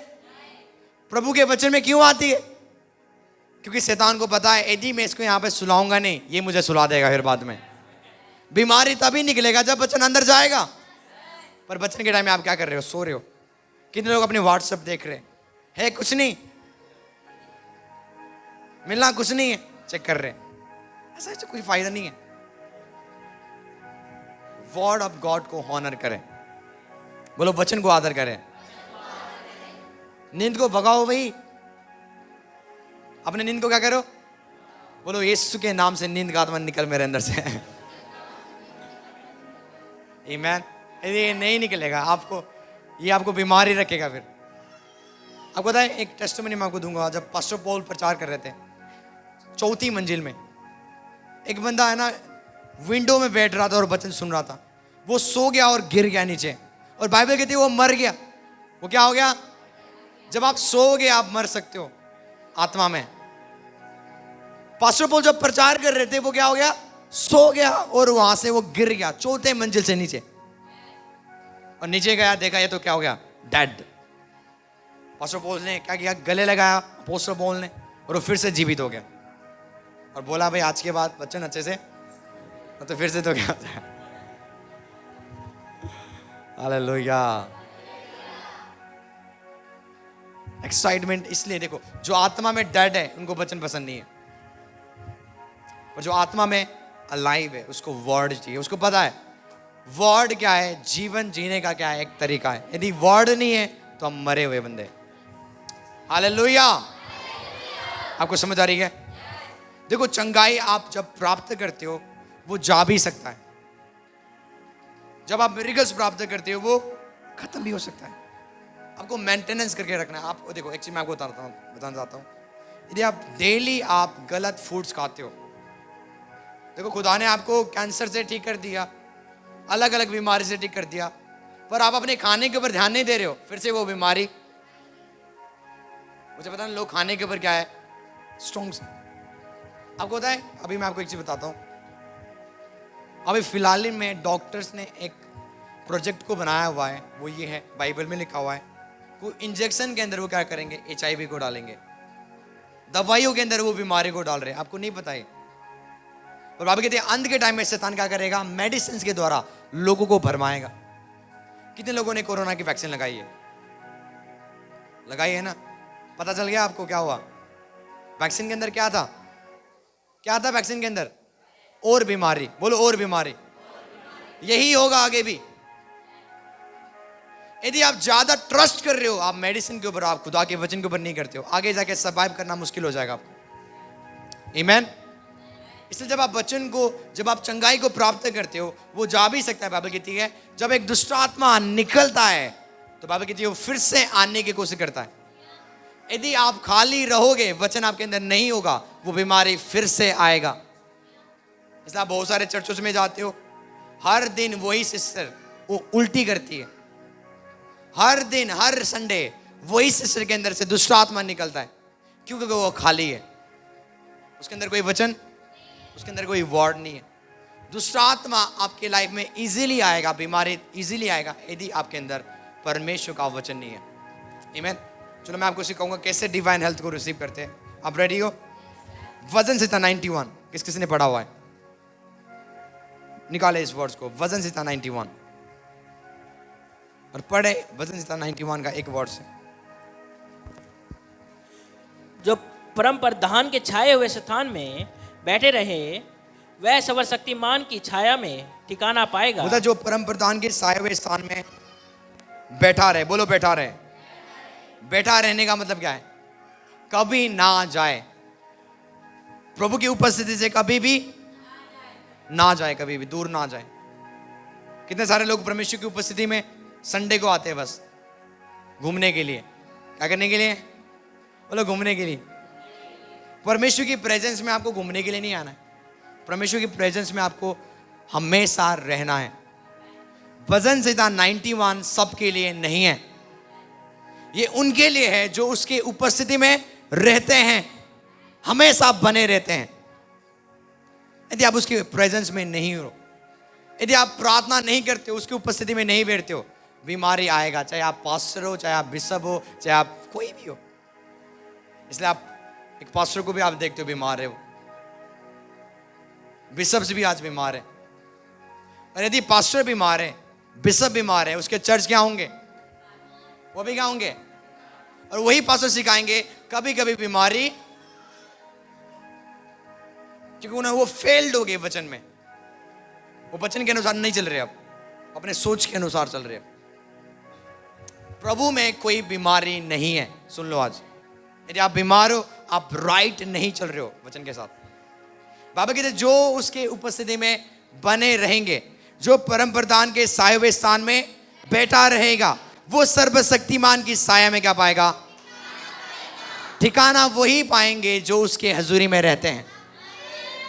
प्रभु के वचन में क्यों आती है? क्योंकि शैतान को पता है यदि मैं इसको यहाँ पे सुलाऊंगा नहीं, ये मुझे सुला देगा फिर बाद में। बीमारी तभी निकलेगा जब वचन अंदर जाएगा। पर वचन के टाइम में आप क्या कर रहे हो? सो रहे हो। कितने लोग अपने व्हाट्सएप देख रहे हैं, कुछ नहीं, मिलना कुछ नहीं है, चेक कर रहे हैं, ऐसा कोई फायदा नहीं है। वर्ड ऑफ गॉड को ऑनर करें, बोलो वचन को आदर करें। नींद को भगाओ भाई, अपने नींद को क्या करो? बोलो यीशु के नाम से नींद का आत्मा निकल मेरे अंदर से। आमीन। ये नहीं निकलेगा आपको, ये आपको बीमारी रखेगा। फिर आपको पता है, एक टेस्टिमनी मैं आपको दूंगा। जब पास्टर पॉल प्रचार कर रहे थे, 4थी मंजिल में एक बंदा है ना, विंडो में बैठ रहा था और वचन सुन रहा था। वो सो गया और गिर गया नीचे, और बाइबल कहती है वो मर गया। वो क्या हो गया? जब आप सोओगे आप मर सकते हो आत्मा में। पास्टर पॉल जब प्रचार कर रहे थे, वो क्या हो गया? सो गया और वहां से वो गिर गया 4थे मंजिल से नीचे। और नीचे गया, देखा ये तो क्या हो गया? डेड। पास्टर पॉल ने क्या किया? गले लगाया पास्टर पॉल ने, और वो फिर से जीवित हो गया। और बोला भाई आज के बाद वचन अच्छे से, तो फिर से तो क्या होता है? हालेलुया। एक्साइटमेंट इसलिए, देखो जो आत्मा में डेड है उनको वचन पसंद नहीं है, और जो आत्मा में अलाइव है उसको वर्ड चाहिए। उसको पता है वर्ड क्या है, जीवन जीने का क्या है, एक तरीका है। यदि वर्ड नहीं है तो हम मरे हुए बंदे। हालेलुया। आपको समझ आ रही है? देखो चंगाई आप जब प्राप्त करते हो वो जा भी सकता है, जब आप मिरेकल्स प्राप्त करते हो वो खत्म भी हो सकता है। आपको मेंटेनेंस करके रखना है। आपको देखो, एक चीज मैं आपको बताना चाहता हूँ। यदि आप डेली आप गलत फूड्स खाते हो, देखो खुदा ने आपको कैंसर से ठीक कर दिया, अलग अलग बीमारी से ठीक कर दिया, पर आप अपने खाने के ऊपर ध्यान नहीं दे रहे हो, फिर से वो बीमारी। मुझे पता नहीं लोग खाने के ऊपर क्या है स्ट्रॉन्ग। आपको पता है, अभी मैं आपको एक चीज बताता हूँ। अभी फिलहाल में डॉक्टर्स ने एक प्रोजेक्ट को बनाया हुआ है, वो ये है, बाइबल में लिखा हुआ है। वो इंजेक्शन के अंदर वो क्या करेंगे? HIV को डालेंगे। दवाइयों के अंदर वो बीमारी को डाल रहे हैं, आपको नहीं पता है। और बाबा कहते हैं अंत के टाइम में शैतान क्या करेगा? मेडिसिन के द्वारा लोगों को भरमाएगा। कितने लोगों ने कोरोना की वैक्सीन लगाई है? लगाई है ना? पता चल गया आपको क्या हुआ? वैक्सीन के अंदर क्या था? क्या था वैक्सीन के अंदर? और बीमारी। बोलो और बीमारी। यही होगा आगे भी। यदि आप ज्यादा ट्रस्ट कर रहे हो आप मेडिसिन के ऊपर, आप खुदा के वचन के ऊपर नहीं करते हो, आगे जाके सर्वाइव करना मुश्किल हो जाएगा आपको। आमीन। इसलिए जब आप वचन को, जब आप चंगाई को प्राप्त करते हो, वो जा भी सकता है। बाइबल कहती है जब एक दुष्ट आत्मा निकलता है तो बाइबल कहती है वो फिर से आने की कोशिश करता है। यदि आप खाली रहोगे, वचन आपके अंदर नहीं होगा, वो बीमारी फिर से आएगा। इसलिए आप बहुत सारे चर्चों में जाते हो, हर दिन वही सिस्टर वो उल्टी करती है, हर दिन हर संडे वही सिस्टर के अंदर से दुष्ट आत्मा निकलता है। क्योंकि वो खाली है, उसके अंदर कोई वचन, उसके अंदर कोई वर्ड नहीं है। दुष्ट आत्मा आपके लाइफ में इजीली आएगा, बीमारी इजीली आएगा यदि आपके अंदर परमेश्वर का वचन नहीं है। आमीन। चलो मैं आपको सिखाऊंगा कैसे डिवाइन हेल्थ को रिसीव करते हैं। आप रेडी हो? वजन संहिता 91 किस किस ने पढ़ा हुआ है? निकाले इस वर्ड्स को, वजन संहिता 91, और पढ़े वजन संहिता 91 का एक वर्ड से। जो परम प्रधान के छाए हुए स्थान में बैठे रहे वह सर्वशक्तिमान की छाया में ठिकाना पाएगा। बोला जो परम प्रधान के छाए हुए स्थान में बैठा रहे। बोलो बैठा रहे। बैठा रहने का मतलब क्या है? कभी ना जाए, प्रभु की उपस्थिति से कभी भी ना जाए, कभी भी दूर ना जाए। कितने सारे लोग परमेश्वर की उपस्थिति में संडे को आते हैं बस घूमने के लिए। क्या करने के लिए? बोलो घूमने के लिए। परमेश्वर की प्रेजेंस में आपको घूमने के लिए नहीं आना है, परमेश्वर की प्रेजेंस में आपको हमेशा रहना है। वजन संहिता 91 सबके लिए नहीं है, ये उनके लिए है जो उसके उपस्थिति में रहते हैं, हमेशा बने रहते हैं। यदि आप उसकी प्रेजेंस में नहीं हो, यदि आप प्रार्थना नहीं करते हो, उसकी उपस्थिति में नहीं बैठते हो, बीमारी आएगा। चाहे आप पास्टर हो, चाहे आप बिशप हो, चाहे आप कोई भी हो। इसलिए आप एक पास्टर को भी आप देखते हो बीमार है, वो बिशप भी आज बीमार है। और यदि पास्टर बीमार है, बिशप बीमार है, उसके चर्च क्या होंगे? वो भी क्या होंगे? और वही पास्टर सिखाएंगे कभी कभी बीमारी, क्योंकि उन्हें वो फेल्ड हो गए वचन में, वो वचन के अनुसार नहीं चल रहे, अब अपने सोच के अनुसार चल रहे। प्रभु में कोई बीमारी नहीं है। सुन लो, आज यदि आप बीमार हो, आप राइट नहीं चल रहे हो वचन के साथ। बाबा कहते जो उसके उपस्थिति में बने रहेंगे, जो परम प्रधान के साए हुए स्थान में बैठा रहेगा, वो सर्वशक्तिमान की साया में क्या पाएगा? ठिकाना वही पाएंगे जो उसके हजूरी में रहते हैं।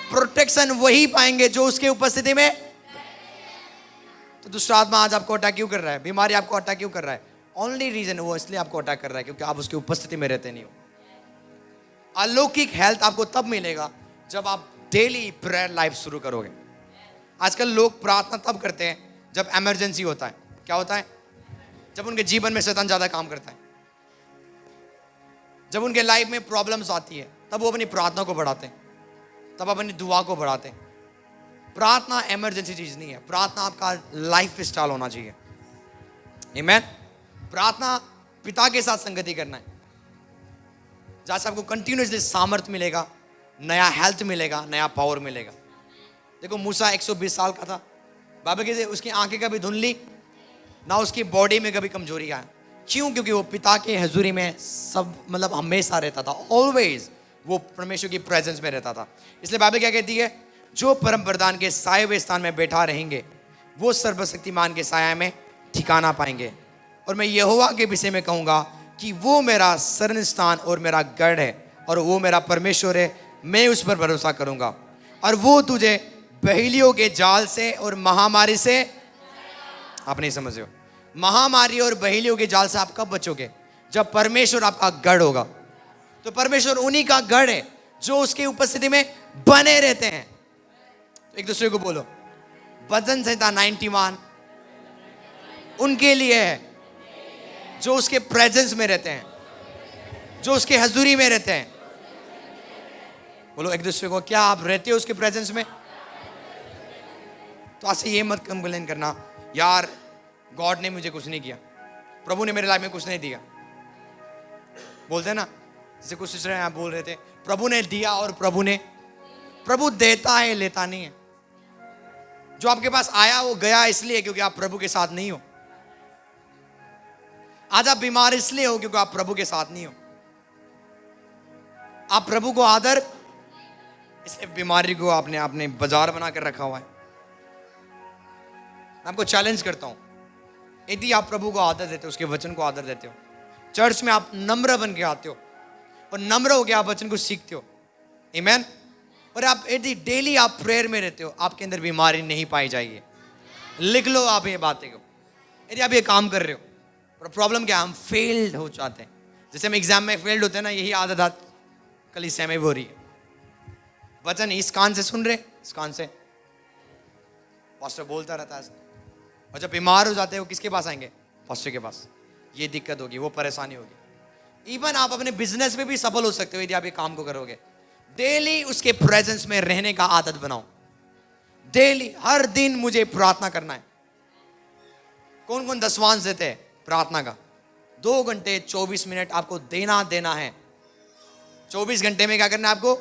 प्रोटेक्शन वही पाएंगे जो उसके उपस्थिति में। तो दुष्ट आत्मा आज आपको अटैक क्यों कर रहा है? बीमारी आपको अटैक क्यों कर रहा है? ओनली रीजन वो इसलिए आपको अटैक कर रहा है क्योंकि आप उसकी उपस्थिति में रहते नहीं हो। अलौकिक हेल्थ आपको तब मिलेगा जब आप डेली प्रेयर लाइफ शुरू करोगे। आजकल लोग प्रार्थना तब करते हैं जब इमरजेंसी होता है। क्या होता है? जब उनके जीवन में शैतान ज्यादा काम करता है, जब उनके लाइफ में प्रॉब्लम्स आती है, तब वो अपनी प्रार्थना को बढ़ाते हैं, तब अपनी दुआ को बढ़ाते हैं। प्रार्थना इमरजेंसी चीज नहीं है, प्रार्थना आपका लाइफ स्टाइल होना चाहिए। आमीन। प्रार्थना पिता के साथ संगति करना है, जहां से आपको कंटिन्यूसली सामर्थ्य मिलेगा, नया हेल्थ मिलेगा, नया पावर मिलेगा। देखो मूसा 120 साल का था, बाबा कहते उसकी आंखें कभी धुंधली ना, उसकी बॉडी में कभी कमजोरी आया। क्यों? क्योंकि वो पिता के हजूरी में सब मतलब हमेशा रहता था, ऑलवेज वो परमेश्वर की प्रेजेंस में रहता था। इसलिए बाइबल क्या कहती है? जो परम प्रधान के साए हुए स्थान में बैठा रहेंगे, वो सर्वशक्तिमान के साया में ठिकाना पाएंगे। और मैं यहोवा के विषय में कहूँगा कि वो मेरा शरण स्थान और मेरा गढ़ है, और वो मेरा परमेश्वर है, मैं उस पर भरोसा करूँगा। और वो तुझे बहेलियों के जाल से और महामारी से, आप नहीं समझ रहे हो, महामारी और बहेलियों के जाल से आप कब बचोगे? जब परमेश्वर आपका गढ़ होगा। तो परमेश्वर उन्हीं का गढ़ है जो उसकी उपस्थिति में बने रहते हैं। तो एक दूसरे को बोलो, भजन संहिता 91 उनके लिए है जो उसके प्रेजेंस में रहते हैं, जो उसके हजूरी में रहते हैं। बोलो एक दूसरे को, क्या आप रहते हो उसके प्रेजेंस में? तो आज से ये मत कंप्लेन करना, यार गॉड ने मुझे कुछ नहीं किया, प्रभु ने मेरे लाइफ में कुछ नहीं दिया। बोलते हैं ना, जैसे कुछ सिस्टर आप बोल रहे थे, प्रभु ने दिया, और प्रभु देता है, लेता नहीं है। जो आपके पास आया वो गया इसलिए क्योंकि आप प्रभु के साथ नहीं हो। आज आप बीमार इसलिए हो क्योंकि आप प्रभु के साथ नहीं हो। आप प्रभु को आदर, इसलिए बीमारी को आपने आपने बाजार बना कर रखा हुआ है। मैं आपको चैलेंज करता हूं, यदि आप प्रभु को आदर देते हो, उसके वचन को आदर देते हो, चर्च में आप नम्र बन के आते हो और नम्र हो के आप वचन को सीखते हो, आमीन, और आप यदि डेली आप प्रेयर में रहते हो, आपके अंदर बीमारी नहीं पाई जाएगी। लिख लो आप ये बातें को। यदि आप ये काम कर रहे हो, और प्रॉब्लम क्या है? हम फेल्ड हो जाते हैं। जैसे हम एग्जाम में फेल्ड होते हैं ना, यही आदत कलीसिया में भी हो रही है। वचन इस कान से सुन रहे, इस कान से पास्टर बोलता रहता है, और जब बीमार हो जाते हो किसके पास आएंगे? पास्टर के पास। ये दिक्कत होगी, वो परेशानी होगी। इवन आप अपने बिजनेस में भी सफल हो सकते हो यदि आप ये काम को करोगे। डेली उसके प्रेजेंस में रहने का आदत बनाओ। डेली, हर दिन मुझे प्रार्थना करना है। कौन कौन दशवांश देते हैं प्रार्थना का? 2 घंटे 24 मिनट आपको देना है। 24 घंटे में क्या करना है आपको?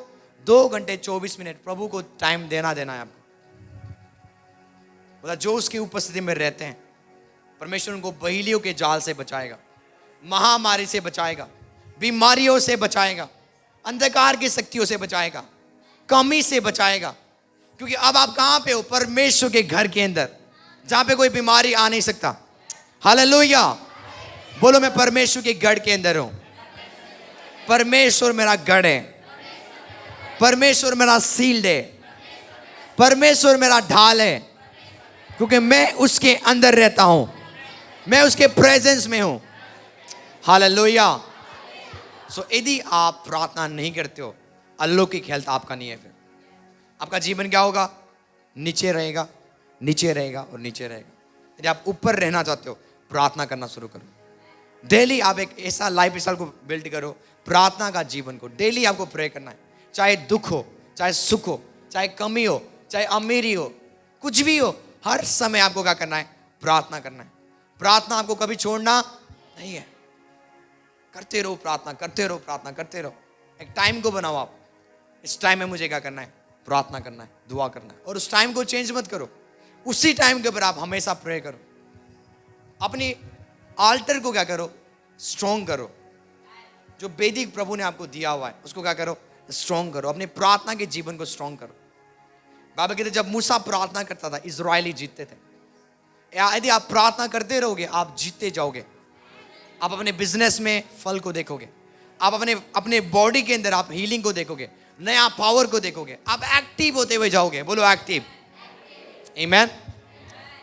2 घंटे 24 मिनट प्रभु को टाइम देना है आपको। बोला जो उसकी उपस्थिति में रहते हैं, परमेश्वर उनको बहेलियों के जाल से बचाएगा, महामारी से बचाएगा, बीमारियों से बचाएगा, अंधकार की शक्तियों से बचाएगा, कमी से बचाएगा। क्योंकि अब आप कहां पे हो? परमेश्वर के घर के अंदर, जहां पे कोई बीमारी आ नहीं सकता। हालेलुया। बोलो मैं परमेश्वर के गढ़ के अंदर हूं। परमेश्वर मेरा गढ़ है, परमेश्वर मेरा शील्ड है, परमेश्वर मेरा ढाल है, क्योंकि मैं उसके अंदर रहता हूं, मैं उसके प्रेजेंस में हूं। हालेलुया। सो यदि आप प्रार्थना नहीं करते हो, अलौकिक हेल्थ आपका नहीं है, फिर आपका जीवन क्या होगा? नीचे रहेगा, नीचे रहेगा और नीचे रहेगा। यदि आप ऊपर रहना चाहते हो, प्रार्थना करना शुरू करो। डेली आप एक ऐसा लाइफ स्टाइल को बिल्ड करो, प्रार्थना का जीवन को डेली आपको प्रे करना है। चाहे दुख हो, चाहे सुख हो, चाहे कमी हो, चाहे अमीरी हो, कुछ भी हो, हर समय आपको क्या करना है? प्रार्थना करना है। प्रार्थना आपको कभी छोड़ना नहीं है। करते रहो प्रार्थना, करते रहो प्रार्थना, करते रहो। एक टाइम को बनाओ आप, इस टाइम में मुझे क्या करना है? प्रार्थना करना है, दुआ करना है। और उस टाइम को चेंज मत करो, उसी टाइम के ऊपर आप हमेशा प्रे करो। अपनी आल्टर को क्या करो? स्ट्रॉन्ग करो। जो वैदिक प्रभु ने आपको दिया हुआ है उसको क्या करो? स्ट्रॉन्ग करो। अपने प्रार्थना के जीवन को स्ट्रॉन्ग करो। बाबा कहते जब मूसा प्रार्थना करता था, इजरायली जीतते थे। यदि आप प्रार्थना करते रहोगे, आप जीतते जाओगे। आप अपने बिजनेस में फल को देखोगे, आप अपने बॉडी के अंदर आप हीलिंग को देखोगे, नया पावर को देखोगे, आप एक्टिव होते हुए जाओगे। बोलो एक्टिव। आमीन।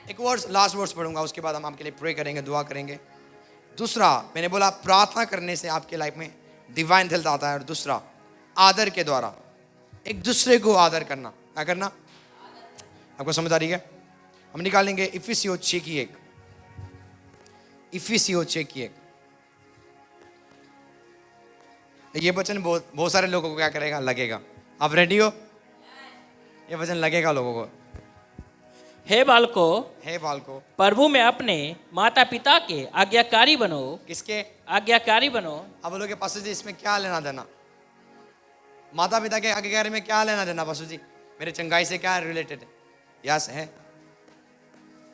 एक वर्स, लास्ट वर्स पढ़ूंगा, उसके बाद हम आपके लिए प्रे करेंगे, दुआ करेंगे। दूसरा, मैंने बोला प्रार्थना करने से आपके लाइफ में डिवाइन हेल्थ आता है। और दूसरा, आदर के द्वारा एक दूसरे को आदर करना। क्या करना? आपको समझ आ रही है? हम निकालेंगे इफिसियों 6:1। इफिसियों 6:1। ये वचन बहुत सारे लोगों को क्या करेगा? लगेगा। आप रेडी हो? ये वचन लगेगा लोगों को। हे बालको, प्रभु में अपने माता पिता के आज्ञाकारी बनो। किसके? आज्ञाकारी बनो। अब बोलोगे पास्टर जी इसमें क्या लेना देना? माता पिता के आज्ञाकारी में क्या लेना देना पास्टर जी? मेरे चंगाई से क्या रिलेटेड है? यस है।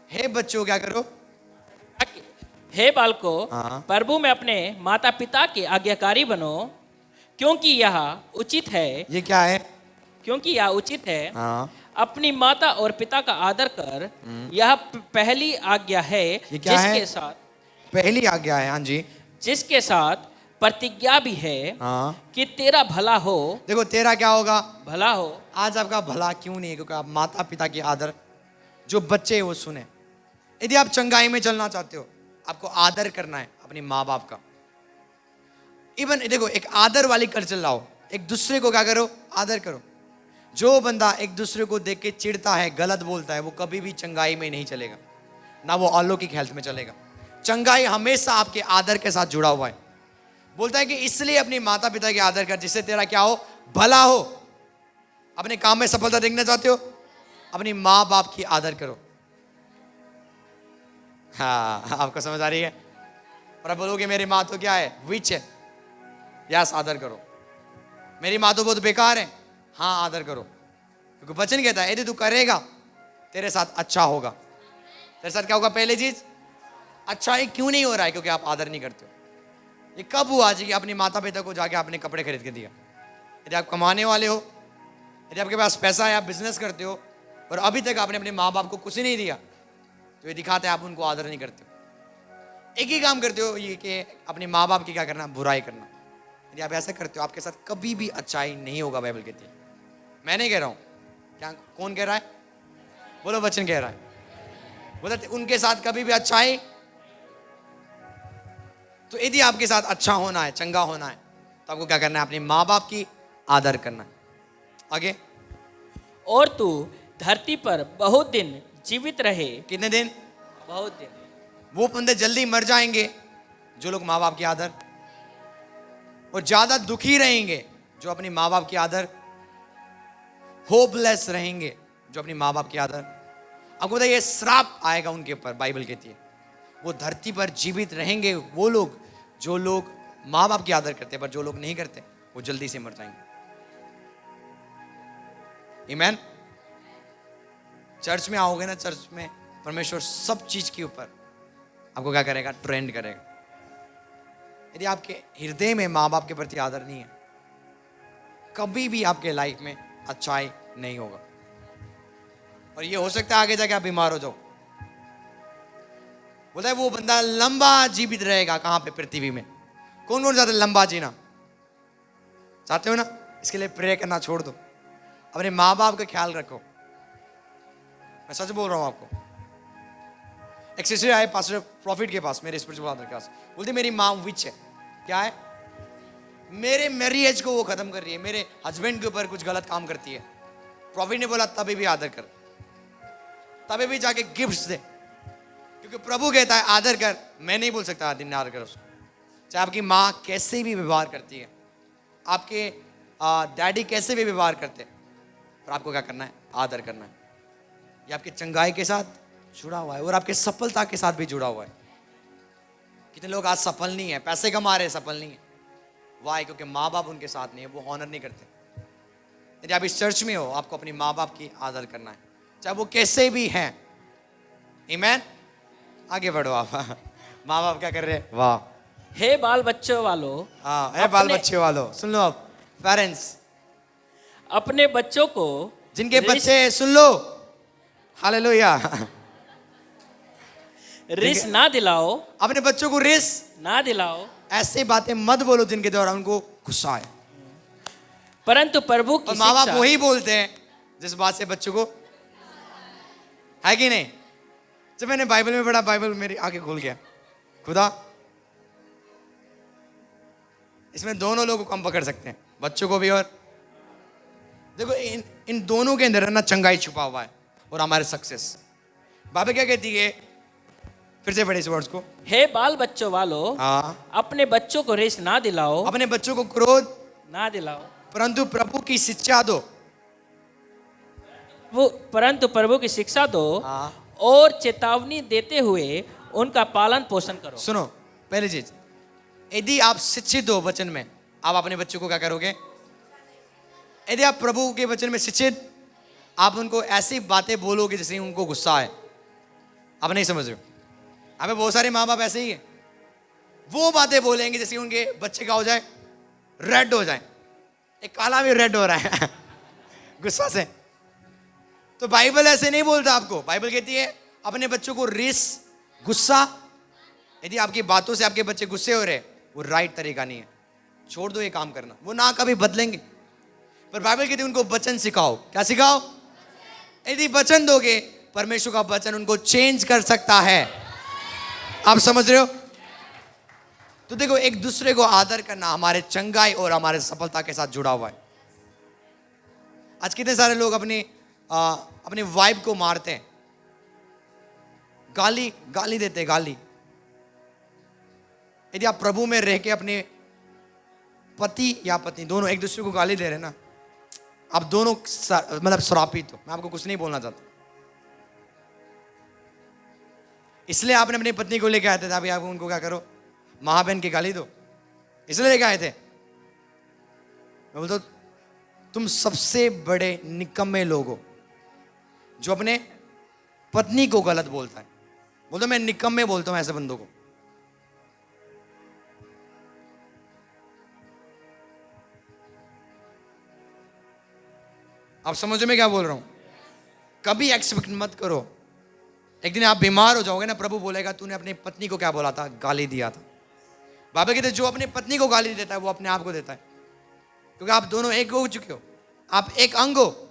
हे बच्चों क्या करो? हे बालको, हाँ। प्रभु में अपने माता पिता के आज्ञाकारी बनो, क्योंकि यह उचित है। ये क्या है? क्योंकि यह उचित है। हाँ। अपनी माता और पिता का आदर कर, यह पहली आज्ञा है। ये क्या है? जिसके साथ पहली आज्ञा है। हाँ जी। जिसके साथ प्रतिज्ञा भी है हाँ। कि तेरा भला हो। देखो तेरा क्या होगा? भला हो। आज आपका भला क्यों नहीं है? क्योंकि आप माता पिता की आदर, जो बच्चे हैं वो सुने। यदि आप चंगाई में चलना चाहते हो, आपको आदर करना है अपने माँ बाप का। इवन देखो, एक आदर वाली कल्चर लाओ। एक दूसरे को क्या करो? आदर करो। जो बंदा एक दूसरे को देख के चिढ़ता है, गलत बोलता है, वो कभी भी चंगाई में नहीं चलेगा, ना वो अलौकिक हेल्थ में चलेगा। चंगाई हमेशा आपके आदर के साथ जुड़ा हुआ है। बोलता है कि इसलिए अपनी माता पिता की आदर कर, जिससे तेरा क्या हो? भला हो। अपने काम में सफलता देखना चाहते हो? अपनी माँ बाप की आदर करो। हाँ, आपको समझ आ रही है? और आप बोलोगे मेरी माँ तो क्या है? विच है। यस, आदर करो। मेरी माँ तो बहुत बेकार है। हाँ, आदर करो। क्योंकि वचन कहता है यदि तू करेगा तेरे साथ अच्छा होगा। तेरे साथ क्या होगा? पहली चीज, अच्छा ही क्यों नहीं हो रहा है? क्योंकि आप आदर नहीं करते हो। ये कब हुआ जी कि अपनी माता पिता को जाके आपने कपड़े खरीद के दिया? यदि आप कमाने वाले हो, यदि आपके पास पैसा है, आप बिजनेस करते हो, और अभी तक आपने अपने माँ बाप को कुछ नहीं दिया, तो ये दिखाते हैं आप उनको आदर नहीं करते हो। एक ही काम करते हो, ये कि अपने माँ बाप की क्या करना? बुराई करना। यदि आप ऐसा करते हो, आपके साथ कभी भी अच्छाई नहीं होगा। बाइबल कहती है। मैं नहीं कह रहा हूं। क्या? कौन कह रहा है? बोलो, वचन कह रहा है। बोलते उनके साथ कभी भी अच्छाई। तो यदि आपके साथ अच्छा होना है, चंगा होना है, तो आपको क्या करना है? अपने माँ बाप की आदर करना है। आगे, और तू धरती पर बहुत दिन जीवित रहे। कितने दिन? बहुत दिन। वो बंदे जल्दी मर जाएंगे जो लोग माँ बाप की आदर, और ज्यादा दुखी रहेंगे जो अपनी माँ बाप की आदर, होपलेस रहेंगे जो अपनी माँ बाप की आदर। आपको पता है ये श्राप आएगा उनके ऊपर। बाइबल कहती है वो धरती पर जीवित रहेंगे वो लोग जो लोग माँ बाप की आदर करते हैं, पर जो लोग नहीं करते वो जल्दी से मर जाएंगे। आमीन। चर्च में आओगे ना, चर्च में परमेश्वर सब चीज के ऊपर आपको क्या करेगा? ट्रेंड करेगा। यदि आपके हृदय में माँ बाप के प्रति आदर नहीं है, कभी भी आपके लाइफ में अच्छाई नहीं होगा। और ये हो सकता है आगे जाके आप बीमार हो जाओ। बोलता है वो बंदा लंबा जीवित रहेगा। कहां पे? पृथ्वी में। कौन कौन चाहते लंबा जीना चाहते हो ना? इसके लिए प्रे करना छोड़ दो। अपने माँ बाप का ख्याल रखो। मैं सच बोल रहा हूं आपको। एक सिस्टर आए पास्टर प्रॉफिट के पास, मेरे स्पिरिचुअल फादर के पास। बोलते मेरी माँ विच है। क्या है? मेरे मैरिज को वो खत्म कर रही है, मेरे हस्बैंड के ऊपर कुछ गलत काम करती है। प्रॉफिट ने बोला तभी भी आदर कर। तभी भी जाके गिफ्ट्स दे, क्योंकि प्रभु कहता है आदर कर। मैं नहीं बोल सकता आदर कर उसको। चाहे आपकी माँ कैसे भी व्यवहार करती है, आपके डैडी कैसे भी व्यवहार करते हैं, पर आपको क्या करना है? आदर करना है। ये आपके चंगाई के साथ जुड़ा हुआ है और आपके सफलता के साथ भी जुड़ा हुआ है। कितने लोग आज सफल नहीं है, पैसे कमा रहे हैं, सफल नहीं है। वाई? क्योंकि माँ बाप उनके साथ नहीं है, वो ऑनर नहीं करते। यदि आप इस चर्च में हो, आपको अपनी माँ बाप की आदर करना है, चाहे वो कैसे भी हैं। आमीन। आगे बढ़ो आप। माँ बाप क्या कर रहे हैं? वाह। हे बाल बच्चों वालों, हाँ, है बाल अपने- बच्चे वालों, सुन लो आप पेरेंट्स, अपने बच्चों को जिनके रिस- बच्चे, सुन लो, हालेलुया, रिस ना दिलाओ, अपने बच्चों को रिस ना दिलाओ, ऐसे बातें मत बोलो जिनके द्वारा उनको गुस्सा आए। परंतु प्रभु की और माँ बाप शिक्षा वही बोलते हैं जिस बात से बच्चों को, है कि नहीं? जब मैंने बाइबल में पढ़ा, बाइबल मेरी आंखें खुल गया। खुदा, इसमें दोनों लोगों को हम पकड़ सकते हैं, बच्चों को भी। और देखो इन दोनों के अंदर ना चंगाई छुपा हुआ है और हमारे सक्सेस। बाइबल क्या कहती है? फिर से पढ़े इस वर्ड्स को। हे बाल बच्चों वालों, हाँ, अपने बच्चों को रिस ना दिलाओ, अपने बच्चों को क्रोध ना दिलाओ, परंतु प्रभु की शिक्षा दो। परंतु प्रभु की शिक्षा दो हाँ। और चेतावनी देते हुए उनका पालन पोषण करो। सुनो, पहली चीज, यदि आप शिक्षित हो वचन में, आप अपने बच्चों को क्या करोगे? यदि आप प्रभु के वचन में शिक्षित, आप उनको ऐसी बातें बोलोगे जिससे उनको गुस्सा आए। आप नहीं समझ रहे हो? हमें बहुत सारे माँ बाप ऐसे ही है, वो बातें बोलेंगे जैसे उनके बच्चे का हो जाए, रेड हो जाए। एक काला भी रेड हो रहा है गुस्सा से। तो बाइबल ऐसे नहीं बोलता आपको। बाइबल कहती है अपने बच्चों को रिस, गुस्सा, यदि आपकी बातों से आपके बच्चे गुस्से हो रहे, वो राइट तरीका नहीं है, छोड़ दो ये काम करना। वो ना कभी बदलेंगे, पर बाइबल कहती है उनको वचन सिखाओ। क्या सिखाओ? यदि वचन दोगे, परमेश्वर का वचन उनको चेंज कर सकता है। आप समझ रहे हो? तो देखो, एक दूसरे को आदर करना हमारे चंगाई और हमारे सफलता के साथ जुड़ा हुआ है। आज कितने सारे लोग अपने वाइफ को मारते हैं, गाली देते हैं, गाली। यदि आप प्रभु में रह के अपने पति या पत्नी दोनों एक दूसरे को गाली दे रहे हैं ना, आप दोनों मतलब श्रापित हो। मैं आपको कुछ नहीं बोलना चाहता। इसलिए आपने अपनी पत्नी को लेके आए थे, अभी आप उनको क्या करो? महाबहन की गाली दो, इसलिए लेके आए थे। मैं बोलता तुम सबसे बड़े निकम्मे लोग हो जो अपने पत्नी को गलत बोलता है। बोलते मैं निकम्मे बोलता हूं ऐसे बंदों को। आप समझो मैं क्या बोल रहा हूं? कभी एक्सपेक्ट मत करो, एक दिन आप बीमार हो जाओगे ना, प्रभु बोलेगा तूने अपनी पत्नी को क्या बोला था? गाली दिया था। बाबा कहते जो अपनी पत्नी को गाली देता है वो अपने आप को देता है, क्योंकि आप दोनों एक हो चुके हो, आप एक अंग हो।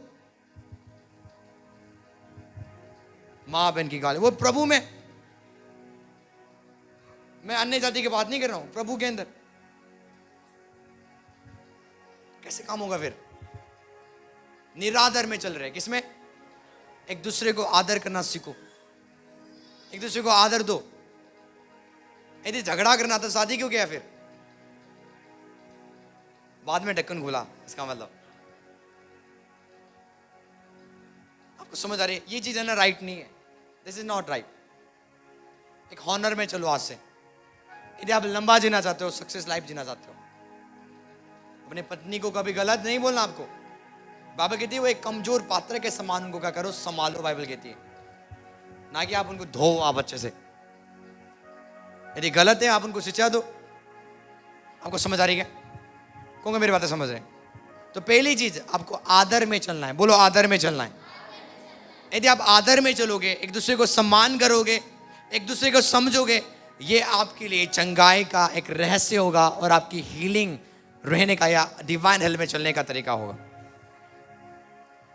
मां बहन की गाली, वो प्रभु में। मैं अन्य जाति की बात नहीं कर रहा हूं, प्रभु के अंदर कैसे काम होगा? फिर निरादर में चल रहे, किसमें? एक दूसरे को आदर करना सीखो, एक दूसरे को आदर दो। यदि झगड़ा करना तो शादी क्यों किया? फिर बाद में ढक्कन खुला, इसका मतलब आपको समझ आ रही है? ये चीज है ना, राइट नहीं है। This is not right. एक हॉनर में चलो आज से। यदि आप लंबा जीना चाहते हो, सक्सेस लाइफ जीना चाहते हो, अपने पत्नी को कभी गलत नहीं बोलना आपको। बाइबल कहती है वो एक कमजोर पात्र के समान उनको क्या करो? संभालो। बाइबल कहती है ना कि आप उनको धो आप अच्छे से। यदि गलत है आप उनको शिक्षा दो। आपको समझ आ रही है? कौन मेरी बातें समझ रहे हैं? तो पहली चीज आपको आदर में चलना है। बोलो आदर में चलना है। यदि आप आदर में चलोगे, एक दूसरे को सम्मान करोगे, एक दूसरे को समझोगे, ये आपके लिए चंगाई का एक रहस्य होगा और आपकी हीलिंग रहने का या डिवाइन हेल्थ में चलने का तरीका होगा।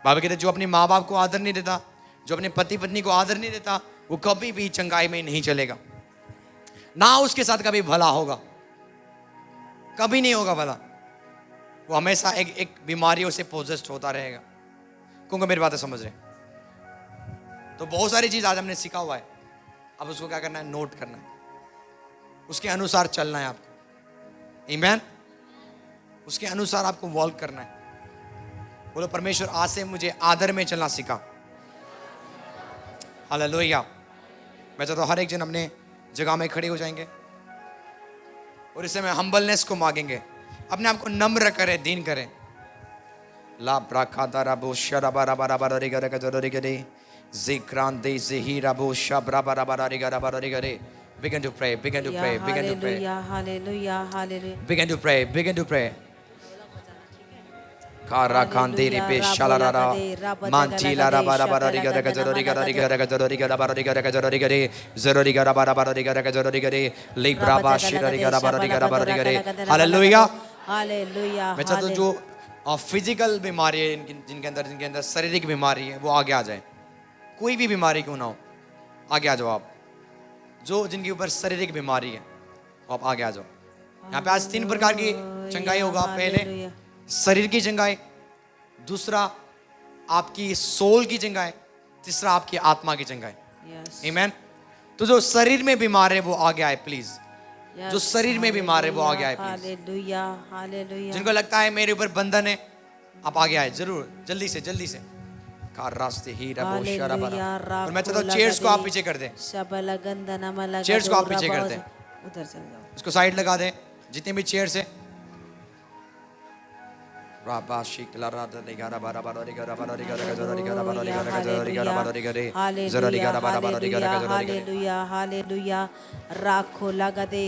बाबा कहते जो अपने माँ बाप को आदर नहीं देता, जो अपने पति पत्नी को आदर नहीं देता, वो कभी भी चंगाई में नहीं चलेगा, ना उसके साथ कभी भला होगा, कभी नहीं होगा भला। वो हमेशा एक बीमारियों से पोजेस्ड होता रहेगा। कौन मेरी बातें समझ रहे? तो तो बहुत सारी चीज आज हमने सीखा हुआ है, अब उसको क्या करना है, नोट करना है, उसके अनुसार चलना है आपको। आमीन। उसके अनुसार आपको वॉक करना है। बोलो परमेश्वर आज से मुझे आदर में चलना सिखा। हालेलुया। मैं चाहता हूं हर एक जन अपने जगह में खड़े हो जाएंगे और इस समय हम्बलनेस को मांगेंगे, अपने आप को नम्र करें, दीन करें। ला ब्राकादा राबो शराबा राबा राबा रे गे रे गे रे गे जिक्रांदे ज़ही राबो शबरा राबा रे गे राबा रे गे। Begin to pray, begin to pray, begin to pray. Hallelujah hallelujah hallelujah. Begin to pray, begin to pray. Kara kandiri be shalarara mantila raba raba riga riga riga riga riga riga riga raba riga riga riga riga zero riga raba raba riga riga riga riga libra ba shira riga raba riga raba riga riga। Hallelujah. Hallelujah. मैं चाहता हूं जो physical बीमारी है, जिनके अंदर शारीरिक बीमारी है, वो आगे आ जाए। कोई भी बीमारी क्यों ना हो, आगे आ जाओ आप। जो जिनके ऊपर शारीरिक बीमारी है वो आप आगे आ जाओ। यहाँ पे आज 3 प्रकार की चंगाई होगा। पहले शरीर की चंगाई, दूसरा आपकी सोल की चंगाई, तीसरा आपकी आत्मा की चंगाई। यस आमीन। तो जो शरीर में बीमार है वो आगे आए प्लीज। जो शरीर में बीमार है वो आगे आए प्लीज। Hallelujah hallelujah. जिनको लगता है मेरे ऊपर बंधन है, आप आगे आए जरूर, जल्दी से जल्दी से। कार रास्ते ही रबो शराबरा। और मैं चाहता हूँ चेयर्स को आप पीछे कर दें, चेयर्स को आप पीछे कर दें, उधर चल जाओ। इसको साइड लगा दें, जितने भी चेयर्स है। राबा शिकला राधा निगारा बारा बारा निगारा बारा निगारा निगारा निगारा बारा निगारा निगारा बारा निगारा जरा निगारा बारा बारा निगारा निगारा। Hallelujah hallelujah. राखो लगा दे।